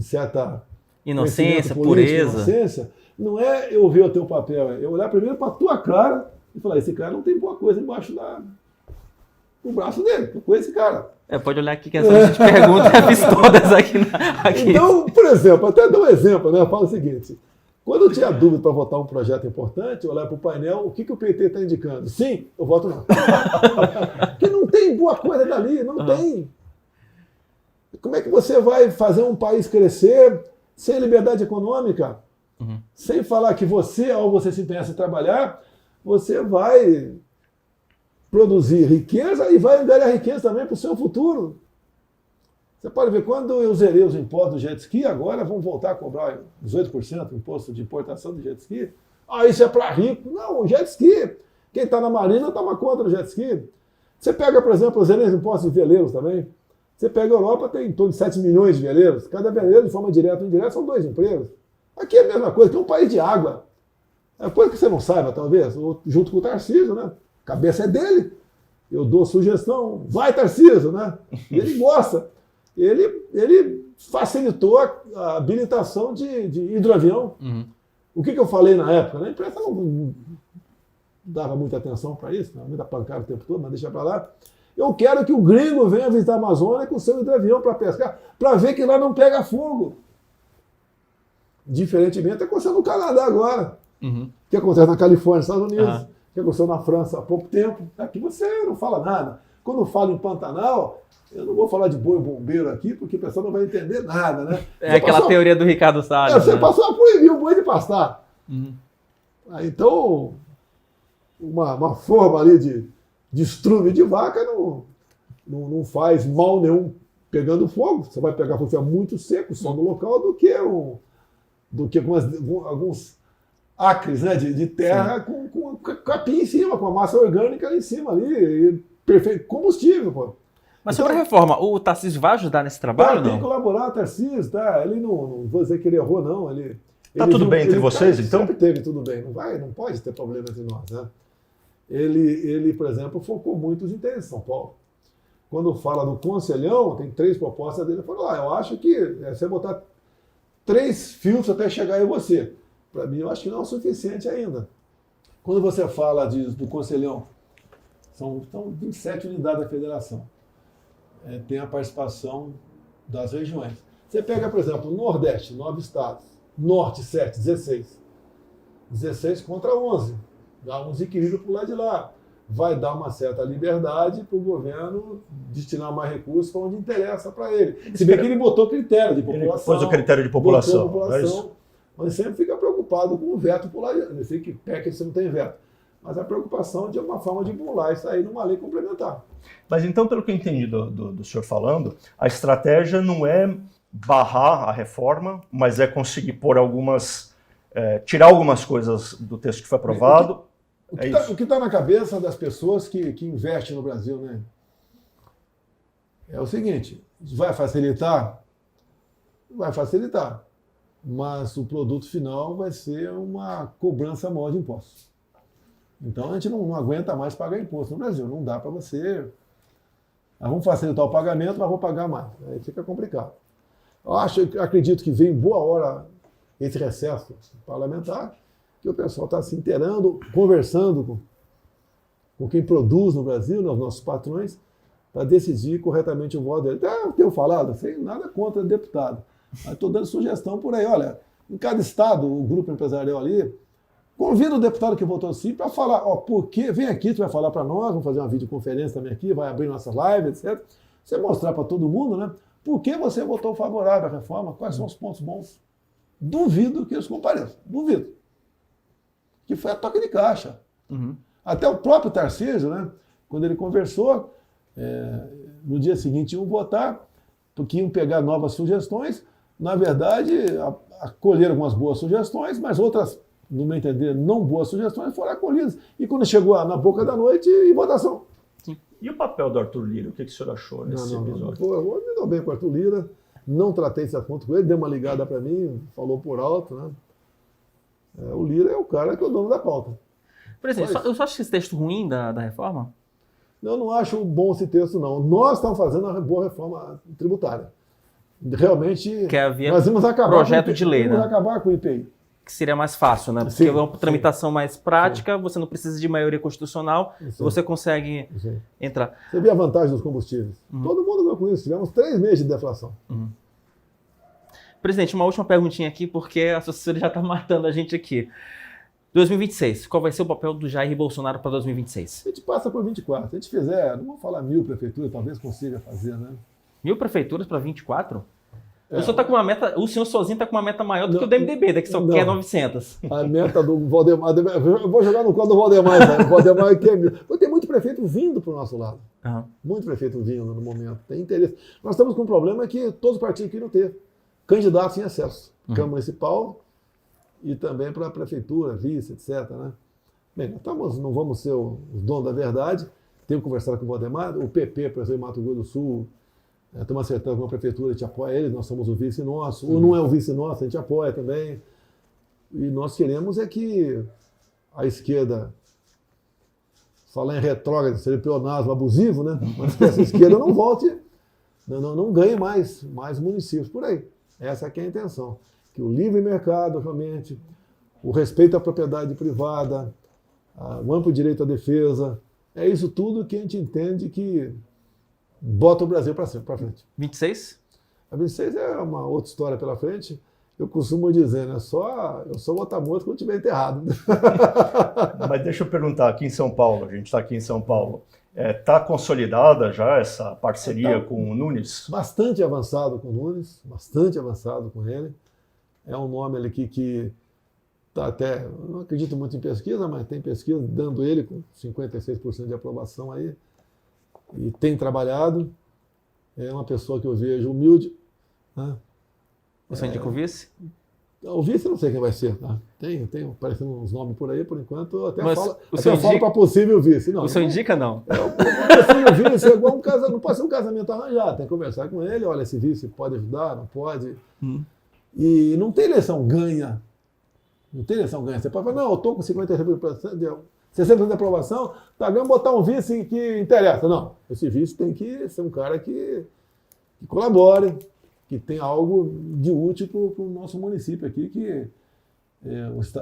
certa inocência, político, pureza, inocência, não é eu ver o teu papel, é eu olhar primeiro para a tua cara e falar, esse cara não tem boa coisa embaixo do braço dele, eu conheço esse cara. Pode olhar aqui que essa gente pergunta, eu fiz todas aqui. Então, por exemplo, até dar um exemplo, né? Eu falo o seguinte, quando eu tinha dúvida para votar um projeto importante, eu olhava para o painel, o que o PT está indicando? Sim, eu voto não. Porque não tem boa coisa dali, não tem. Como é que você vai fazer um país crescer sem liberdade econômica? Uhum. Sem falar que você, ao você se empenhar em trabalhar, você vai produzir riqueza e vai angariar riqueza também para o seu futuro. Você pode ver, quando eu zerei os impostos do jet ski, agora vão voltar a cobrar 18% imposto de importação de jet ski. Ah, isso é para rico. Não, o jet ski. Quem está na marina toma conta do jet ski. Você pega, por exemplo, eu zerei os impostos de veleiros também. Você pega a Europa, tem em torno de 7 milhões de veleiros. Cada veleiro, de forma direta ou indireta, são 2 empregos. Aqui é a mesma coisa, que é um país de água. É coisa que você não saiba, talvez, junto com o Tarcísio, né? A cabeça é dele. Eu dou sugestão, vai Tarcísio, né? E ele gosta. Ele facilitou a habilitação de hidroavião. Uhum. O que eu falei na época? Né? A imprensa não dava muita atenção para isso, né? Muita pancada o tempo todo, mas deixa para lá. Eu quero que o gringo venha visitar a Amazônia com o seu hidroavião para pescar, para ver que lá não pega fogo. Diferentemente, aconteceu no Canadá agora. Uhum. O que acontece na Califórnia, nos Estados Unidos. Uhum. O que aconteceu na França há pouco tempo. Aqui você não fala nada. Quando eu falo em Pantanal, eu não vou falar de boi bombeiro aqui, porque o pessoal não vai entender nada, né? É aquela teoria do Ricardo Salles. Você passou a proibir o boi de pastar. Uhum. Então, uma forma ali de estrume de vaca não faz mal nenhum pegando fogo. Você vai pegar fogo muito seco, só no local, do que alguns acres, né, de terra com capim em cima, com a massa orgânica ali em cima, ali, perfeito, combustível, pô. Mas Então, sobre a reforma, o Tarcísio vai ajudar nesse trabalho ou tem que não? colaborar, Tarcísio, tá? Ele não vou dizer que ele errou, não. Tá tudo bem entre vocês, então? Sempre teve tudo bem. Não pode ter problema entre nós, né? Ele, por exemplo, focou muito os interesses de São Paulo. Quando fala do Conselhão, tem 3 propostas dele. Ele falou, eu acho que você botar 3 fios até chegar em você. Para mim, eu acho que não é o suficiente ainda. Quando você fala do Conselhão, são 27 unidades da federação. Tem a participação das regiões. Você pega, por exemplo, o Nordeste, 9 estados. Norte, 7, 16. 16 contra 11. Dá um desequilíbrio para o lado de lá. Vai dar uma certa liberdade para o governo destinar mais recursos para onde interessa para ele. Se bem que ele botou critério de população. Ele pôs o critério de população. É isso? Mas sempre fica preocupado com o veto por lá. Eu sei que PEC você não tem veto. Mas a preocupação de uma forma de burlar isso aí numa lei complementar. Mas então, pelo que eu entendi do senhor falando, a estratégia não é barrar a reforma, mas é conseguir pôr tirar algumas coisas do texto que foi aprovado. O que está na cabeça das pessoas que investem no Brasil, né? É o seguinte, vai facilitar? Vai facilitar. Mas o produto final vai ser uma cobrança maior de impostos. Então a gente não aguenta mais pagar imposto no Brasil. Não dá para você... vamos facilitar o pagamento, mas vou pagar mais. Aí fica complicado. Acredito que vem boa hora esse recesso parlamentar, que o pessoal está se inteirando, conversando com quem produz no Brasil, né, os nossos patrões, para decidir corretamente o voto dele. Eu tenho falado, sem nada contra o deputado, mas estou dando sugestão por aí. Olha, em cada estado, o grupo empresarial ali, convida o deputado que votou sim para falar, por quê? Vem aqui, tu vai falar para nós, vamos fazer uma videoconferência também aqui, vai abrir nossas lives, etc. Você mostrar para todo mundo, né? Por que você votou favorável à reforma? Quais são os pontos bons? Duvido que eles compareçam. Duvido. Que foi a toque de caixa. Uhum. Até o próprio Tarcísio, né? Quando ele conversou, no dia seguinte iam votar, porque iam pegar novas sugestões. Na verdade, acolheram algumas boas sugestões, mas outras, no meu entender, não boas sugestões foram acolhidas. E quando chegou na boca da noite, em votação. E o papel do Arthur Lira? O que o senhor achou nesse episódio? Eu me dou bem com o Arthur Lira, não tratei esse assunto com ele, deu uma ligada para mim, falou por alto, né? O Lira é o cara que é o dono da pauta. Presidente, eu só acho esse texto ruim da reforma. Eu não acho bom esse texto, não. Nós estamos fazendo uma boa reforma tributária. Realmente, nós vamos acabar projeto de lei, vamos né? acabar com o IPI. Que seria mais fácil, né? Porque é uma tramitação mais prática, você não precisa de maioria constitucional, você consegue entrar. Você vê a vantagem dos combustíveis. Todo mundo ganhou com isso. Tivemos 3 meses de deflação. Presidente, uma última perguntinha aqui, porque a assessoria já está matando a gente aqui. 2026, qual vai ser o papel do Jair Bolsonaro para 2026? A gente passa por 24. Se a gente fizer, não vamos falar 1000 prefeituras, talvez consiga fazer, né? 1000 prefeituras para 24? O senhor tá com uma meta, o senhor sozinho está com uma meta maior do que o do MDB, que só quer 900. A meta do Valdemar, eu vou jogar no colo do Valdemar, né? O Valdemar quer 1000. Tem muito prefeito vindo para o nosso lado. Muito prefeito vindo no momento. Tem interesse. Nós estamos com um problema que todos os partidos queriam ter candidatos em excesso. Câmara Municipal e também para a prefeitura, vice, etc. Né? Bem, não vamos ser os donos da verdade. Temos que conversar com o Valdemar. O PP, por exemplo, Mato Grosso do Sul, estamos acertando com a prefeitura, a gente apoia eles, nós somos o vice nosso. Ou não é o vice nosso, a gente apoia também. E nós queremos é que a esquerda, falar em retrógrado, seria pleonasmo abusivo, né? Mas que essa esquerda não volte, não ganhe mais municípios por aí. Essa aqui é a intenção. Que o livre mercado, realmente, o respeito à propriedade privada, o amplo direito à defesa, é isso tudo que a gente entende que bota o Brasil para frente. 26? A 26 é uma outra história pela frente. Eu costumo dizer, né? Eu só vou estar morto quando estiver enterrado. Mas deixa eu perguntar, aqui em São Paulo, a gente está aqui em São Paulo, está consolidada já essa parceria com o Nunes? Bastante avançado com o Nunes, bastante avançado com ele. É um nome ali que está até, não acredito muito em pesquisa, mas tem pesquisa dando ele com 56% de aprovação aí. E tem trabalhado. é uma pessoa que eu vejo humilde. Né? Você indica o vice? O vice eu não sei quem vai ser. Tá? Tem aparecendo uns nomes por aí, por enquanto. Eu até Mas falo, o senhor falo para possível vice. Não, O senhor indica, não? possível vice é igual um casamento. Não pode ser um casamento arranjado. Tem que conversar com ele. Olha, esse vice pode ajudar, não pode. E não tem eleição ganha. Não tem eleição ganha. Você pode falar, não, eu estou com 50% de 60% de aprovação, tá ganhando botar um vice que interessa. Não, esse vice tem que ser um cara que colabore, que tem algo de útil para o nosso município aqui, que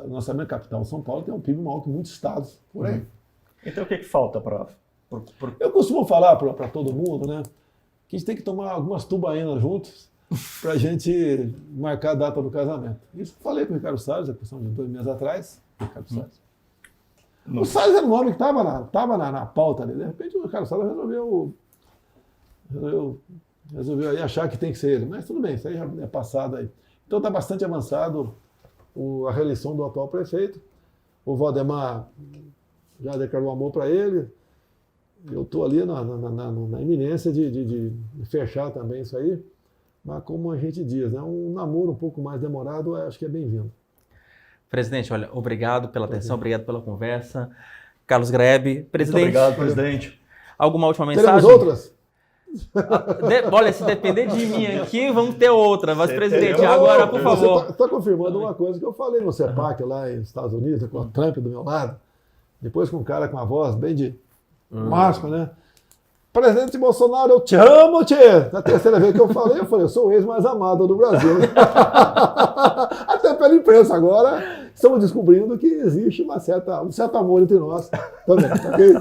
nossa minha capital, São Paulo, tem um PIB maior que muitos estados por aí. Então o que falta para... Eu costumo falar para todo mundo, né, que a gente tem que tomar algumas tubainas juntos para a gente marcar a data do casamento. Isso eu falei com o Ricardo Salles, a questão de 2 meses atrás. Ricardo Salles. O Salles era um nome que estava na pauta ali. De repente o Ricardo Salles resolveu aí achar que tem que ser ele. Mas tudo bem, isso aí já é passado aí. Então está bastante avançado a reeleição do atual prefeito. O Valdemar já declarou amor para ele. Eu estou ali na iminência de fechar também isso aí. Mas como a gente diz, né, um namoro um pouco mais demorado, acho que é bem-vindo. Presidente, olha, obrigado pela atenção, obrigado pela conversa. Carlos Graeb, presidente. Muito obrigado, presidente. Alguma última mensagem? Teremos outras? Olha, se depender de mim aqui, vamos ter outra. Mas, presidente, teremos. agora, por favor. Você está confirmando uma coisa que eu falei no CEPAC lá nos Estados Unidos, com o Trump do meu lado, depois com um cara com a voz bem de máscara, né? Presidente Bolsonaro, eu te amo, tchê! Na terceira vez que eu falei, eu sou o ex mais amado do Brasil. Até pela imprensa agora, estamos descobrindo que existe um certo amor entre nós também, ok?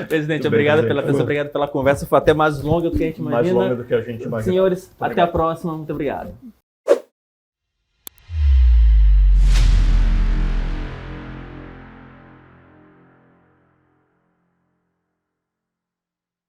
Presidente, obrigado pela atenção, obrigado pela conversa. Foi até mais longa do que a gente imagina. Mais longa do que a gente imagina. Senhores, até a próxima. Muito obrigado.